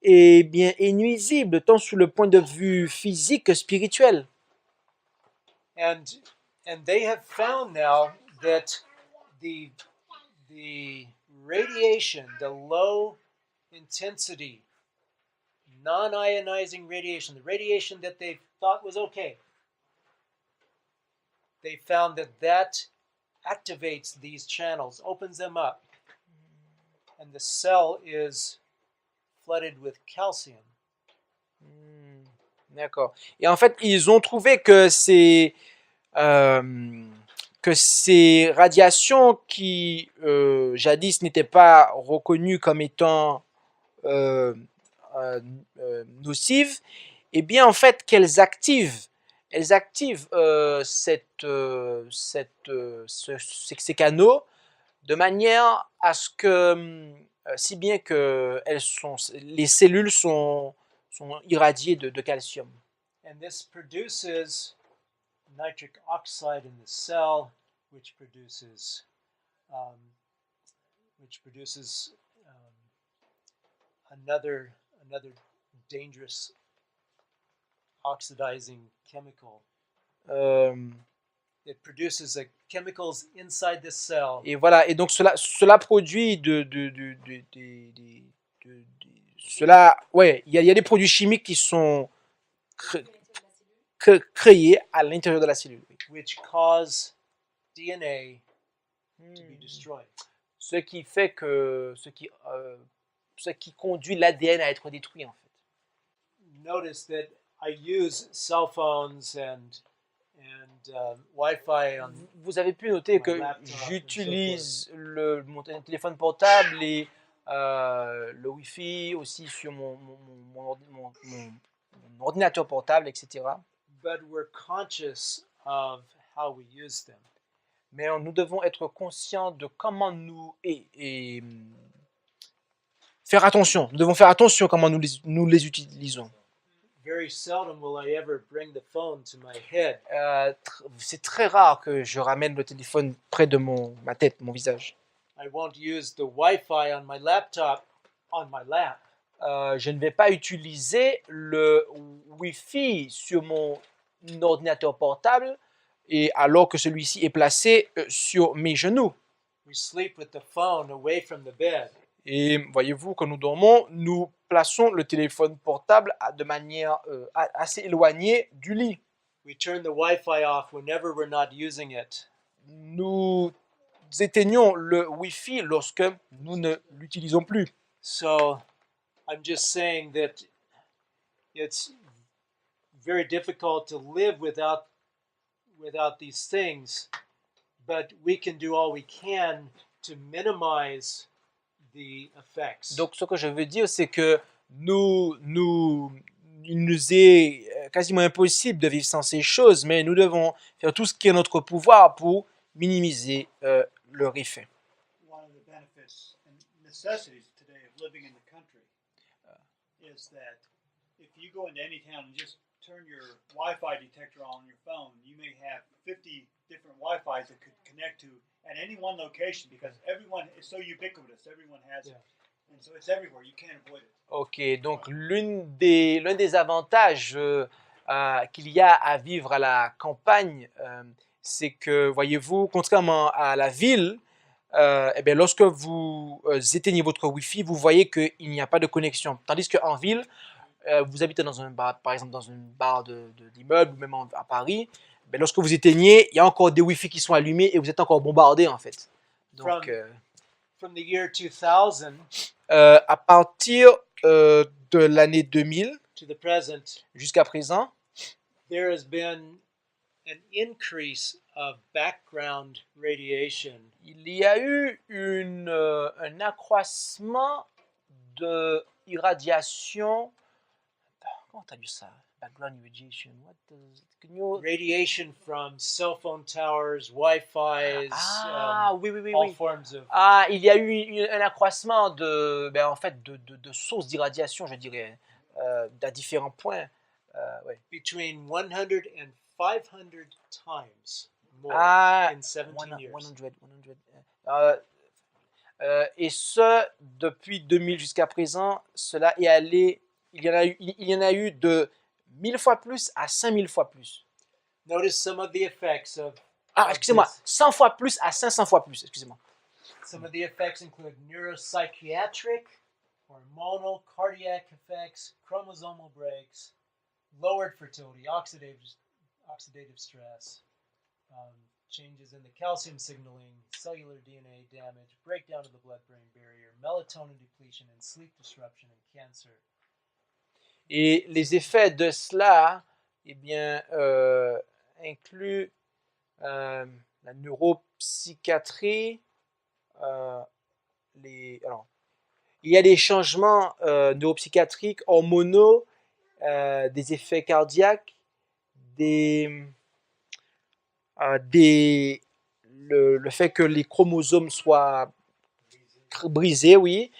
est nuisible, tant sur le point de vue physique que spirituel. And they have found now that the radiation, the low intensity, non-ionizing radiation, the radiation that they thought was okay, they found that activates these channels, opens them up, and the cell is flooded with calcium. D'accord. Et en fait, ils ont trouvé que ces radiations qui jadis n'étaient pas reconnues comme étant nocives, eh bien en fait qu'elles activent ces canaux de manière à ce que, si bien que les cellules sont irradiées de calcium. And this produces nitric oxide in the cell, which produces another dangerous oxidizing chemical. It produces chemicals inside the cell. Et voilà, et donc cela produit cela, ouais, il y a des produits chimiques qui sont créés à l'intérieur de la cellule, Which cause DNA to be destroyed. ce qui fait que ce qui conduit l'ADN à être détruit en fait. Notice that I use cell phones and Wi-Fi on. Vous avez pu noter que j'utilise mon téléphone portable et le Wi-Fi aussi sur mon ordinateur portable, etc. But we're conscious of how we use them. Mais nous devons être conscients de comment nous faire attention. Nous devons faire attention comment nous les utilisons. very seldom will I ever bring the phone to my head. C'est très rare que je ramène le téléphone près de ma tête, mon visage. I won't use the Wi-Fi on my laptop on my lap. Je ne vais pas utiliser le Wi-Fi sur mon ordinateur portable et alors que celui-ci est placé sur mes genoux. We sleep with the phone away from the bed. Et voyez-vous, quand nous dormons, nous plaçons le téléphone portable de manière assez éloignée du lit. We turn the Wi-Fi off whenever we're not using it. Nous éteignons le Wi-Fi lorsque nous ne l'utilisons plus. So I'm just saying that it's very difficult to live without these things, but we can do all we can to minimize the effects. Donc, ce que je veux dire, c'est que il nous est quasiment impossible de vivre sans ces choses, mais nous devons faire tout ce qui est en notre pouvoir pour minimiser leur effet. One of the benefits and necessities today of living in the country is that if you go into any town and just turn your Wi-Fi detector on your phone, you may have 50 different Wi-Fis that could connect to at any one location because everyone is so ubiquitous. Everyone has it. And so it's everywhere. You can't avoid it. Ok, donc l'un des avantages qu'il y a à vivre à la campagne, c'est que, voyez-vous, contrairement à la ville, eh bien, lorsque vous éteignez votre Wi-Fi, vous voyez qu'il n'y a pas de connexion. Tandis qu'en ville, vous habitez dans un bar, par exemple dans une barre d'immeuble ou même à Paris, ben lorsque vous éteignez, il y a encore des Wi-Fi qui sont allumés et vous êtes encore bombardé en fait. Donc, From the year 2000 à partir de l'année 2000 to the present, jusqu'à présent, there has been an increase of background radiation. il y a eu un accroissement de irradiation. Comment tu as vu ça? Background radiation. What does, can you... Radiation from cell phone towers, Wi-Fi's, oui. all forms of. Ah, il y a eu un accroissement en fait, de sources d'irradiation, je dirais, à différents points. Ouais. Between 100 and 500 times more Ah, in 17 years. 100. Et ce, depuis 2000 jusqu'à présent, cela est allé, il y en a eu de 1000 fois plus à 5000 fois plus. Notice some of the effects of. Excusez-moi, this. 100 fois plus à 500 fois plus, excusez-moi. Some of the effects include neuropsychiatric, hormonal, cardiac effects, chromosomal breaks, lowered fertility, oxidative stress, changes in the calcium signaling, cellular DNA damage, breakdown of the blood-brain barrier, melatonin depletion, and sleep disruption and cancer. Et les effets de cela, eh bien, incluent la neuropsychiatrie. Il y a des changements neuropsychiatriques, hormonaux, des effets cardiaques, le fait que les chromosomes soient brisés, oui,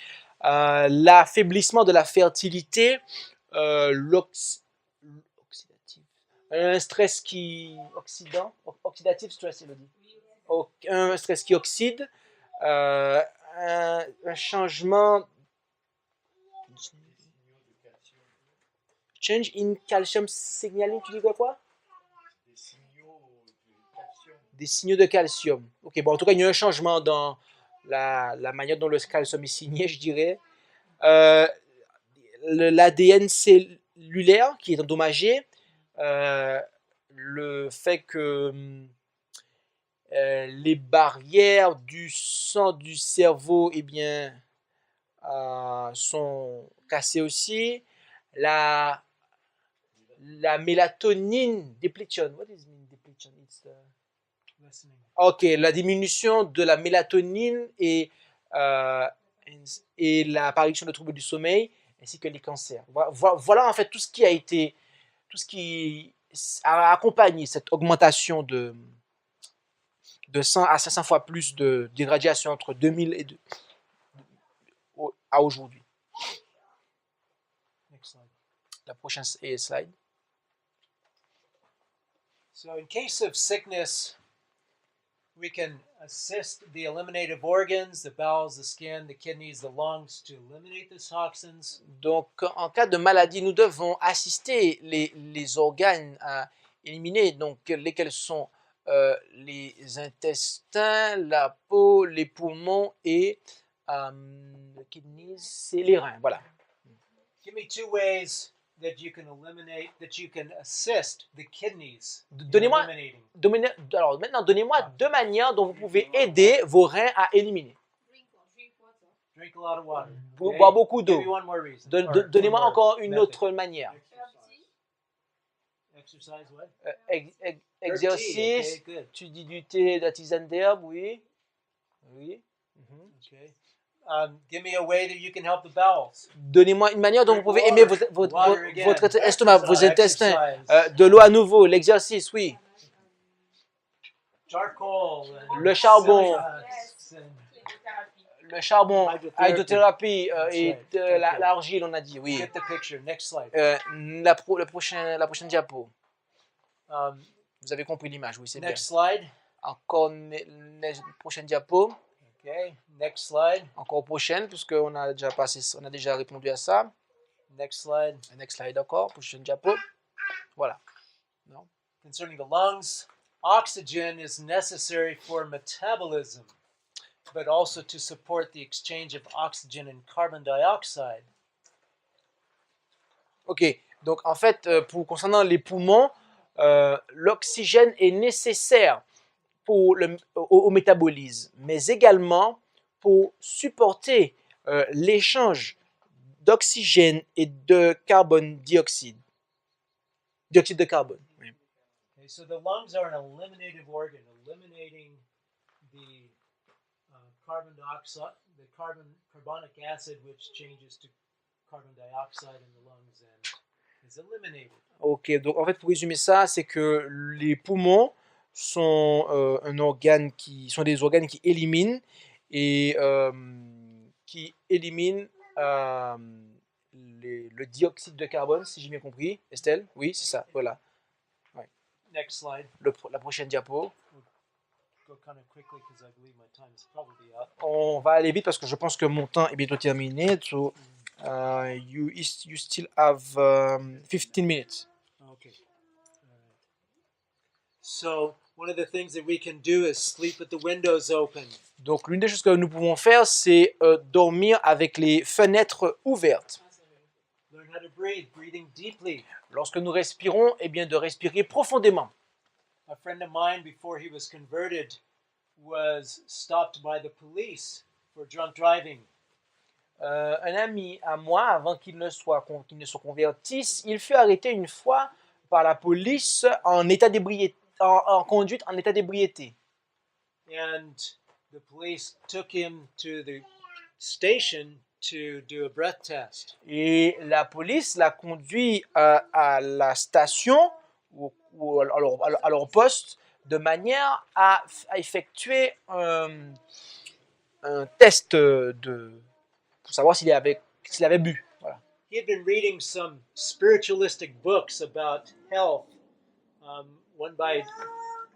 l'affaiblissement de la fertilité, un stress oxydative stress, il le dit. Un stress qui oxyde, un changement, change in calcium signaling, tu dis quoi? Des signaux de calcium. Ok, bon, en tout cas, il y a un changement dans la manière dont le calcium est signé, je dirais. L'ADN cellulaire qui est endommagé, le fait que les barrières du sang du cerveau eh bien, sont cassées aussi, la mélatonine depletion. What is depletion? It's Listening. Ok, la diminution de la mélatonine et l'apparition de troubles du sommeil ainsi que les cancers. Voilà en fait tout ce qui a accompagné cette augmentation de 100 à 500 fois plus d'irradiation entre 2000 à aujourd'hui. Next slide. La prochaine slide. So in case of sickness, we can assist the eliminative organs, the bowels, the skin, the kidneys, the lungs, to eliminate the toxins. Donc, en cas de maladie, nous devons assister les organes à éliminer, donc lesquels sont les intestins, la peau, les poumons et les kidneys, c'est les reins. Voilà. Give me 2 ways that you can eliminate, that you can assist the kidneys in Donnez-moi, eliminating. alors maintenant, donnez-moi 2 manières dont vous pouvez aider vos reins à éliminer. Drink a lot of water. Pour okay? boire beaucoup d'eau. Give me one more reason. Donnez-moi encore une autre manière. Exercise what? Exercice, Okay, good. tu dis du thé, de la tisane d'herbe, oui. Oui. Mhm. Okay. Give me a way that you can help the bowels. Donnez-moi une manière dont vous pouvez aimer votre estomac, vos intestins. Exercise. De l'eau à nouveau, l'exercice, oui. Charcoal. Le charbon. and Le charbon, Hydrotherapy. hydrothérapie et That's right. Okay. l'argile, on a dit, oui. Get the picture. Next slide. La prochaine diapo. Um, Vous avez compris l'image, oui, c'est bien. next slide. Encore prochaine diapo. Okay. Next slide. Encore prochaine, puisqu'on a déjà passé, on a déjà répondu à ça. Next slide. Next slide encore, prochaine diapo. Voilà. Concerning the lungs, oxygen is necessary for metabolism, but also to support the exchange of oxygen and carbon dioxide. Ok, donc en fait, concernant les poumons, l'oxygène est nécessaire pour au métabolisme, mais également pour supporter l'échange d'oxygène et de carbone dioxyde. Dioxyde de carbone. Oui. Okay, so the lungs are an eliminative organ, eliminating the carbon dioxide, the carbonic acid, which changes to carbon dioxide in the lungs and is eliminated. Ok, donc en fait, pour résumer ça, c'est que les poumons sont sont des organes qui éliminent le dioxyde de carbone, si j'ai bien compris. Estelle, oui, c'est ça, voilà. Next slide. La prochaine diapo. Go kind of quickly because I believe my time is probably up. On va aller vite parce que je pense que mon temps est bientôt terminé. So, you still have 15 minutes. Okay. All right. So one of the things that we can do is sleep with the windows open. Donc, l'une des choses que nous pouvons faire, c'est dormir avec les fenêtres ouvertes. Learn how to breathe, breathing deeply. Lorsque nous respirons, eh bien, de respirer profondément. A friend of mine, before he was converted, was stopped by the police for drunk driving. Un ami à moi, avant qu'il ne soit converti, il fut arrêté une fois par la police en état d'ébriété, en conduite en état d'ébriété. And the police took him to the station to do a breath test. Et la police l'a conduit à la station ou à leur poste de manière à effectuer un test pour savoir s'il avait bu. Voilà. He had been reading some spiritualistic books about health. One by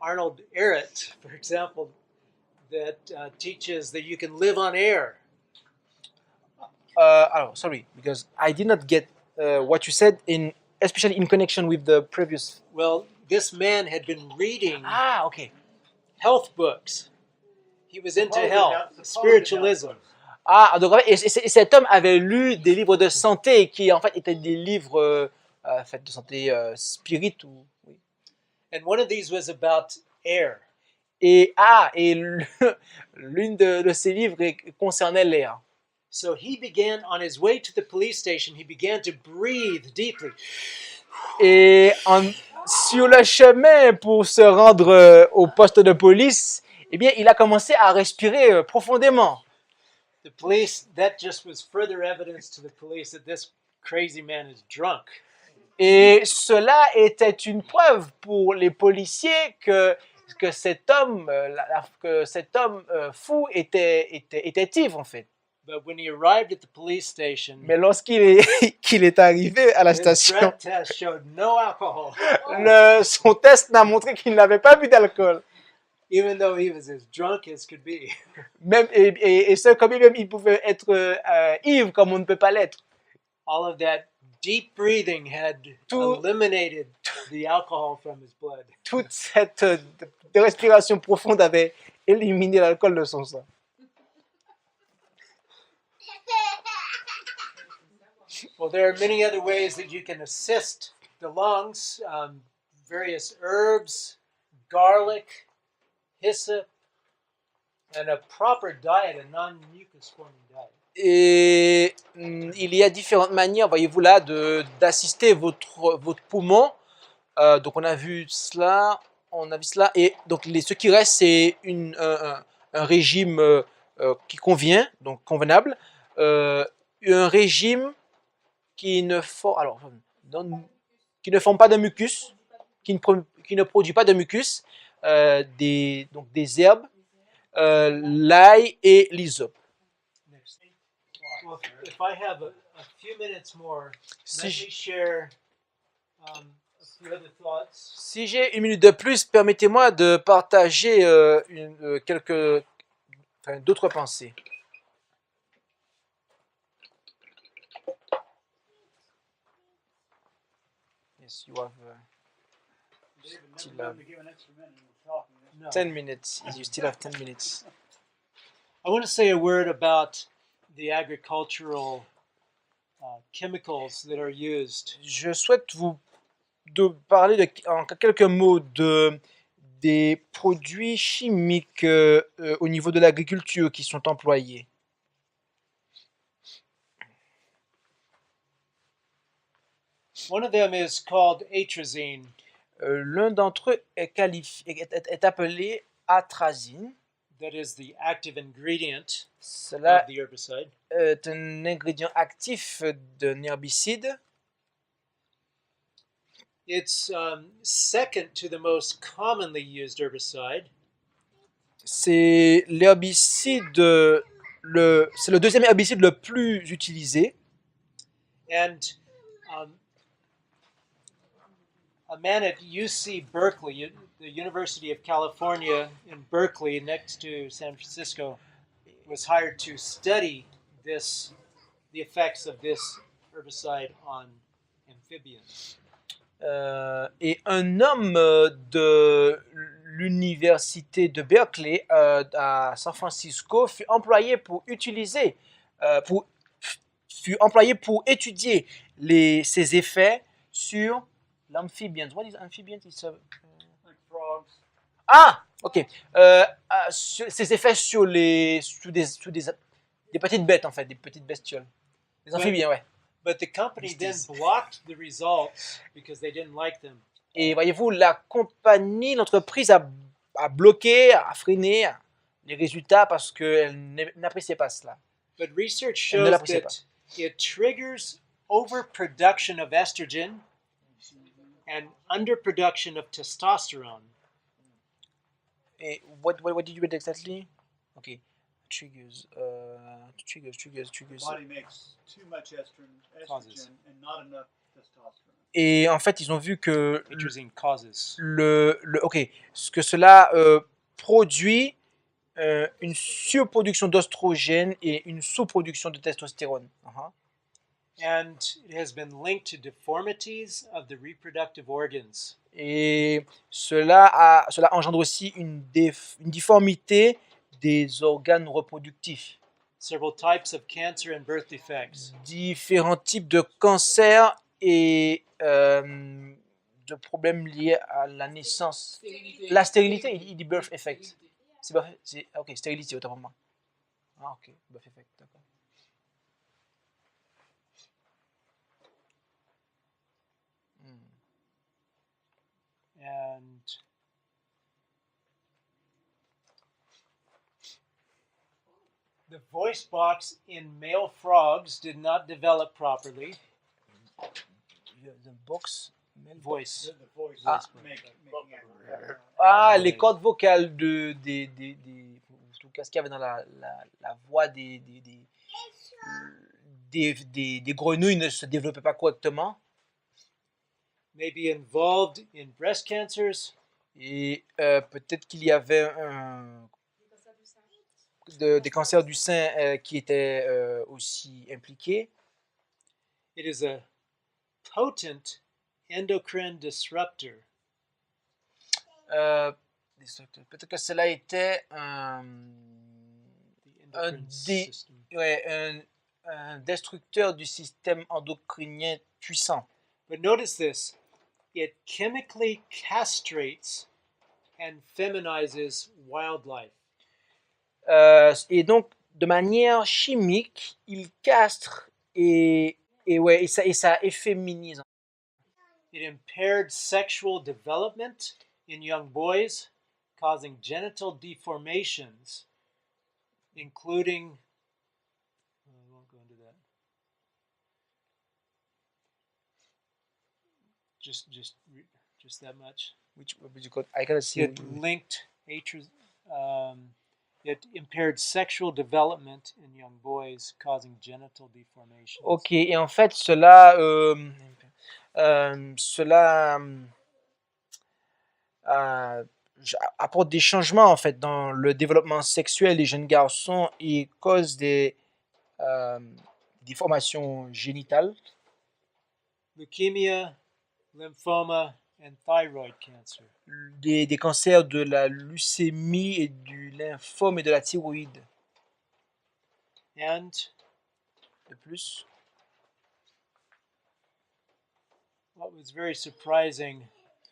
Arnold Ehret, for example, that teaches that you can live on air. Sorry, because I did not get what you said, especially in connection with the previous. Well, this man had been reading Okay. health books. He was into health, spiritualism. Donc et cet homme avait lu des livres de santé qui en fait étaient des livres de santé spirit ou. Oui. And one of these was about air. Et l'une de ces livres concernait l'air. So he began, on his way to the police station, he began to breathe deeply. Et sur le chemin pour se rendre au poste de police, eh bien, il a commencé à respirer profondément. The police, that just was further evidence to the police that this crazy man is drunk. Et cela était une preuve pour les policiers que cet homme fou était ivre en fait. But when he arrived at the police station, Mais lorsqu'il est, qu'il est arrivé à la his station, breath test showed no alcohol, son test n'a montré qu'il n'avait pas bu d'alcool. even though he was as drunk as could be. Même, et ce, quand même, il pouvait être ivre comme on ne peut pas l'être. All of that deep breathing had Tout- eliminated the alcohol from his blood. Toute cette respiration profonde avait éliminé l'alcool de son sang. Well, there are many other ways that you can assist the lungs. Various herbs, garlic, hyssop, and a proper diet, a non-mucus forming diet. Et il y a différentes manières, voyez-vous là, d'assister votre poumon. Donc on a vu cela, et donc ce qui reste c'est un régime qui convient, donc convenable, un régime qui ne forme pas de mucus, qui ne produit pas de mucus, donc des herbes, l'ail et l'hysope. Next. Well, if I have a few minutes more, Si let j- me share a few other thoughts. Si j'ai une minute de plus, permettez-moi de partager d'autres pensées. Yes, you have David, Still never have- to give an extra minute and we're talking. No. 10 minutes. You still have 10 minutes. I want to say a word about the agricultural chemicals that are used. Je souhaite vous parler en quelques mots des produits chimiques au niveau de l'agriculture qui sont employés. One of them is called atrazine. L'un d'entre eux est appelé atrazine. That is the active ingredient Cela of the herbicide. est un ingrédient actif d'un herbicide. It's second to the most commonly used herbicide. C'est l'herbicide, c'est le deuxième herbicide le plus utilisé. And a man at UC Berkeley, the University of California in Berkeley, next to San Francisco, was hired to study the effects of this herbicide on amphibians. Et un homme de l'université de Berkeley à San Francisco fut employé pour étudier ces effets sur l'amphibians. What is amphibians? Like frogs. Ah, ok. Ces effets sur des petites bêtes en fait, des petites bestioles. Les amphibiens, ouais. But the company then Beasties. blocked the results because they didn't like them. Et voyez-vous, l'entreprise a bloqué, a freiné les résultats parce qu'elle n'appréciait pas cela. But research Elle ne shows l'appréciait that it triggers overproduction of estrogen and underproduction of testosterone. Et what did you read exactly? Okay, triggers. The body makes too much Causes. estrogen and not enough testosterone. Et en fait, ils ont vu que Atrazine causes. ce que cela produit une surproduction d'oestrogène et une sous-production de testostérone. And it has been linked to deformities of the reproductive organs. Et cela engendre aussi une difformité des organes reproductifs. Several types of cancer and birth defects. Différents types de cancers et de problèmes liés à la naissance. La stérilité, il dit birth effect. Ok, stérilité, autant pour moi. Ah, ok, birth effect, d'accord. And the voice box in male frogs did not develop properly. The box, male Voice. The voice Ah. is making it. Ah, les cordes vocales en tout cas, ce qu'il y avait dans la voix des grenouilles ne se développaient pas correctement. Maybe involved in breast cancers, Et peut-être qu'il y avait des cancers du sein qui étaient aussi impliqués. it is a potent endocrine disruptor. Peut-être que cela était The endocrine des- system. un destructeur du système endocrinien puissant. But notice this, it chemically castrates and feminizes wildlife. Et donc, de manière chimique, il castre et ça efféminise. It impaired sexual development in young boys, causing genital deformations, including. I won't go into that. Just that much. Which I gotta see. It linked it impaired sexual development in young boys, causing genital deformations. Ok, et en fait, cela apporte des changements en fait dans le développement sexuel des jeunes garçons et cause des déformations génitales, Leukemia, lymphoma, and thyroid cancer. des cancers de la leucémie et du lymphome et de la thyroïde. And De plus, what was very surprising,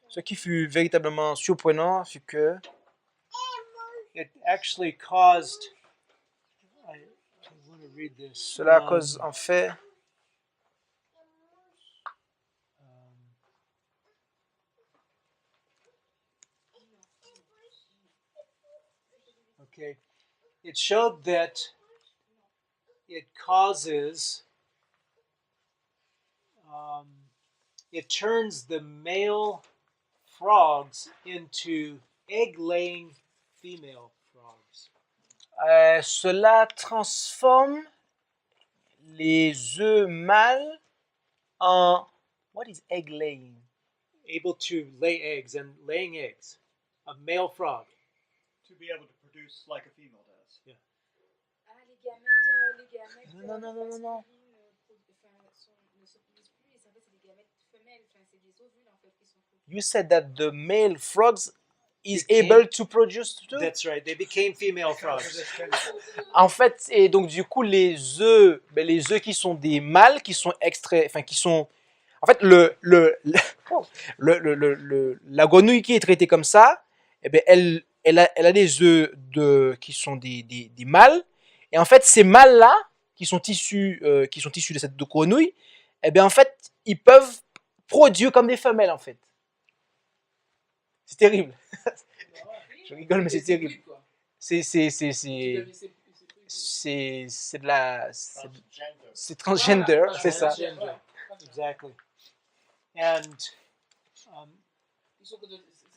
ce qui fut véritablement surprenant fut que it actually caused. I want to read this. cela cause en fait Okay. It showed that it causes, it turns the male frogs into egg-laying female frogs. cela transforme les œufs mâles en what is egg laying? Able to lay eggs and laying eggs. A male frog. To be able to produce like a female does. Ah, les gamètes Non. ne s'utilisent plus, en fait, c'est des gamètes femelles, enfin, c'est des ovules en fait qui sont produits. You said that the male frogs is Became- able to produce too? That's right. They became female frogs. En fait, et donc du coup les œufs qui sont des mâles, qui sont extraits, enfin qui sont, en fait la grenouille qui est traitée comme ça, eh bien elle a des œufs qui sont des mâles, et en fait ces mâles là qui sont issus de cette grenouille, eh bien en fait ils peuvent produire comme des femelles en fait. C'est terrible. Je rigole mais c'est terrible. C'est de la c'est transgender, c'est ça. Transgender. Exactly. And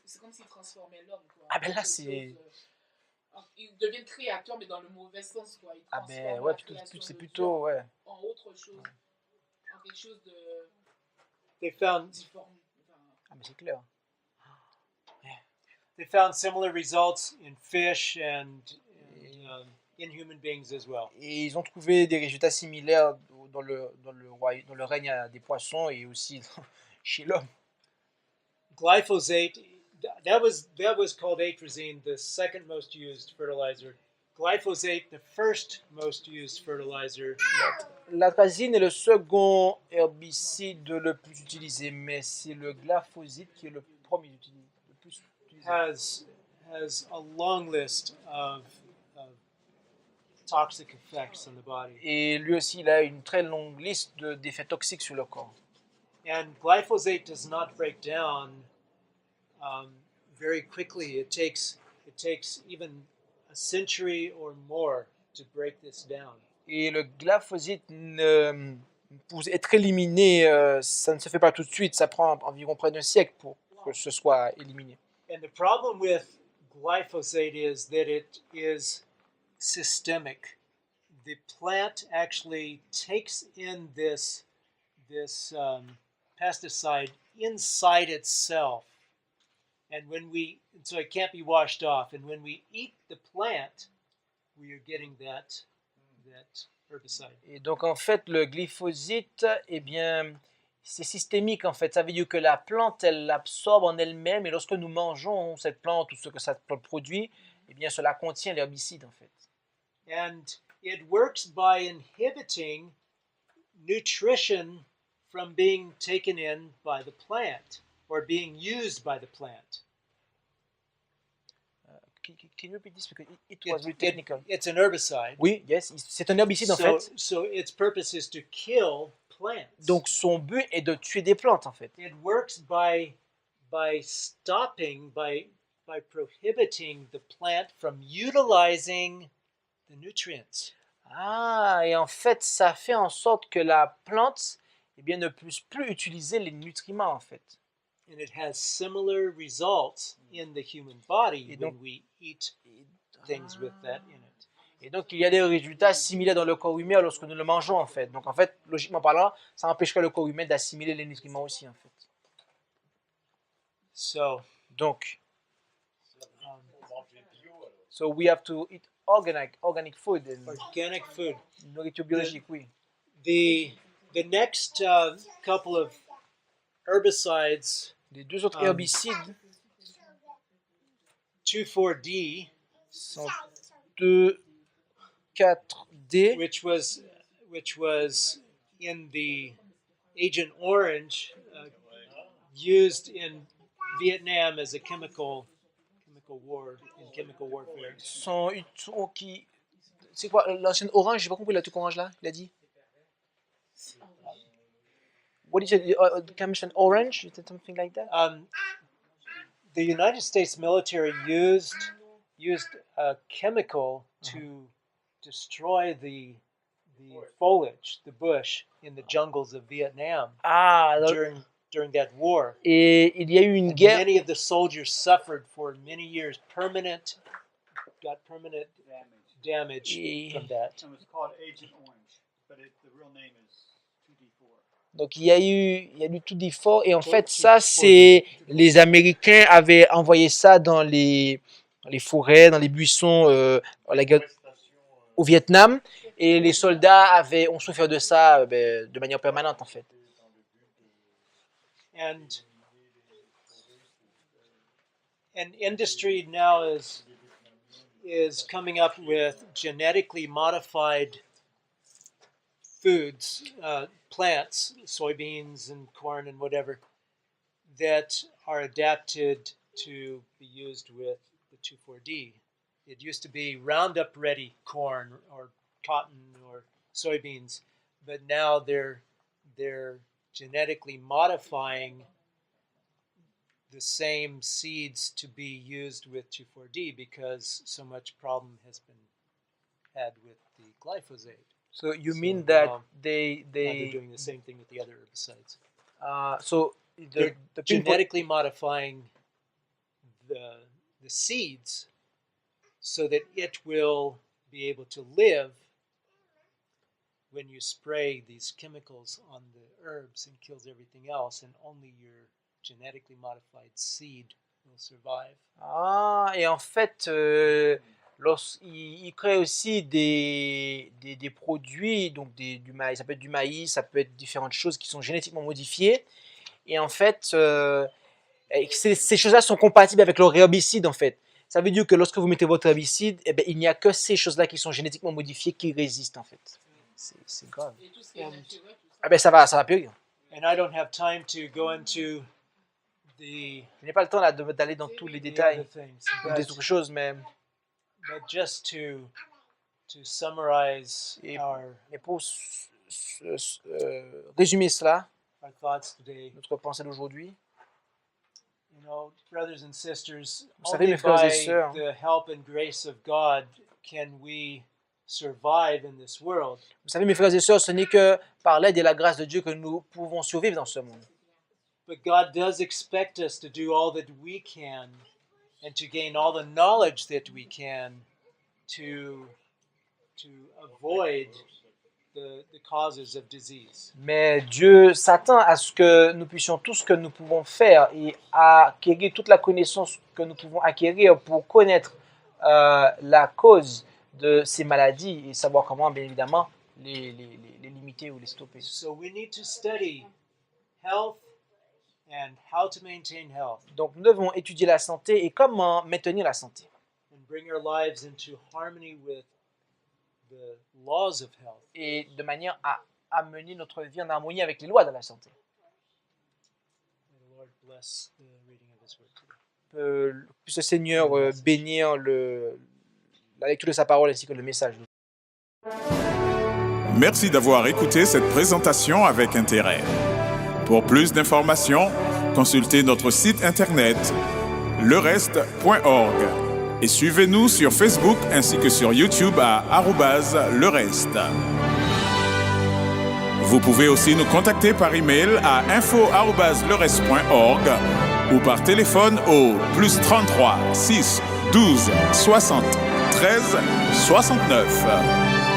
C'est comme s'ils transformaient l'homme, quoi. Ah, ben là, Quelque c'est- chose, ils deviennent créateurs, mais dans le mauvais sens, quoi. Ils Ah transforment ben la ouais, création c'est de plutôt Dieu ouais. en autre chose, en quelque chose de they found difforme. Enfin, Ah mais c'est clair. similar results in fish and in human beings as well. Et ils ont trouvé des résultats similaires dans le règne des poissons et aussi chez l'homme. Glyphosate, that was called atrazine, the second most used fertilizer. Glyphosate, the first most used fertilizer, L'atrazine est le second herbicide le plus utilisé, mais c'est le glyphosate qui est le premier le plus utilisé. has a long list of toxic effects on the body. Et lui aussi, il a une très longue liste d'effets toxiques sur le corps. And glyphosate does not break down very quickly. It takes even a century or more to break this down. Et le glyphosate, pour être éliminé, ça ne se fait pas tout de suite. Ça prend environ près d'un siècle pour que ce soit éliminé. And the problem with glyphosate is that it is systemic. the plant actually takes in this pesticide inside itself, and so it can't be washed off. And when we eat the plant, we are getting that herbicide. Et donc en fait, le glyphosate, eh bien, c'est systémique en fait. Ça veut dire que la plante, elle l'absorbe en elle-même, et lorsque nous mangeons cette plante ou ce que cette plante produit, eh bien, cela contient l'herbicide en fait. And it works by inhibiting nutrition from being taken in by the plant or being used by the plant. Can you repeat this because it was very It- technical? it's an herbicide. Oui, yes, c'est un herbicide en fait. So its purpose is to kill plants. Donc son but est de tuer des plantes en fait. It works by stopping, by prohibiting the plant from utilizing the nutrients. Ah, et en fait, ça fait en sorte que la plante, eh bien, ne puisse plus utiliser les nutriments en fait. And it has similar results in the human body Et when donc- we eat things with that in it. Et donc, il y a des résultats similaires dans le corps humain lorsque nous le mangeons en fait. Donc en fait, logiquement parlant, ça empêcherait le corps humain d'assimiler les nutriments aussi en fait. So, Donc, um, so we have to eat organic food, and organic food. nourriture biologique, oui. The next couple of herbicides, Les deux autres Um, herbicides 2,4-D, sont 2,4-D, which was in the Agent Orange, used in Vietnam as a chemical warfare. C'est quoi l'ancienne orange? J'ai pas compris la truc orange là, il a dit. What did you say? Commission orange? You said something like that? The United States military used a chemical to destroy the foliage, the bush in the jungles of Vietnam Ah, during that war. et il y a eu une And guerre. many of the soldiers suffered for many years, got permanent damage Et- from that. And it's called Agent Orange, but the real name is 2D4. Donc il y a eu tout d'effort, et en fait Tout ça d'effort. c'est les Américains avaient envoyé ça dans les forêts, dans les buissons au Vietnam, et les soldats ont souffert de ça de manière permanente en fait. And industry now is coming up with genetically modified foods, plants, soybeans and corn and whatever, that are adapted to be used with the 2,4-D. It used to be Roundup ready corn or cotton or soybeans, but now they're genetically modifying the same seeds to be used with 2,4-D because so much problem has been had with the glyphosate. So you So mean that now- they Now they're doing the same thing with the other herbicides. so They're the people, genetically modifying the seeds so that it will be able to live when you spray these chemicals on the herbs and kills everything else, and only your genetically modified seed will survive. et en fait ils créent aussi des produits, donc du maïs, ça peut être du maïs, ça peut être différentes choses qui sont génétiquement modifiées, et en fait ces choses-là sont compatibles avec leur herbicide en fait. Ça veut dire que lorsque vous mettez votre herbicide, eh bien, il n'y a que ces choses-là qui sont génétiquement modifiées qui résistent en fait. C'est grave. Et tout ce qui est And- naturel, tout ça. Ah ben ça va périr. And I don't have time to go into the Je n'ai pas le temps là d'aller dans tous les the other détails things, ou but, des autres choses, mais just to summarize Et- our pour résumer cela, thoughts today. notre pensée d'aujourd'hui, You know, brothers and sisters, Vous savez, only mes frères et by sœurs, the help and grace of God can we survive in this world. vous savez mes frères et sœurs, ce n'est que par l'aide et la grâce de Dieu que nous pouvons survivre dans ce monde. But God does expect us to do all that we can and to gain all the knowledge that we can to to avoid the causes of disease. Mais Dieu s'attend à ce que nous puissions tout ce que nous pouvons faire et acquérir toute la connaissance que nous pouvons acquérir pour connaître la cause de ces maladies et savoir comment, bien évidemment, les limiter ou les stopper. So we need to study health and how to maintain health Donc nous devons étudier la santé et comment maintenir la santé and bring our lives into harmony with the laws of health. et de manière à amener notre vie en harmonie avec les lois de la santé. May the Lord bless the reading of His word today. Puisse le Seigneur bénir la lecture de sa parole ainsi que le message. Merci d'avoir écouté cette présentation avec intérêt. Pour plus d'informations, consultez notre site internet lereste.org et suivez-nous sur Facebook ainsi que sur YouTube à @lereste. Vous pouvez aussi nous contacter par email à info@lereste.org ou par téléphone au +33 6 12 60 13 69.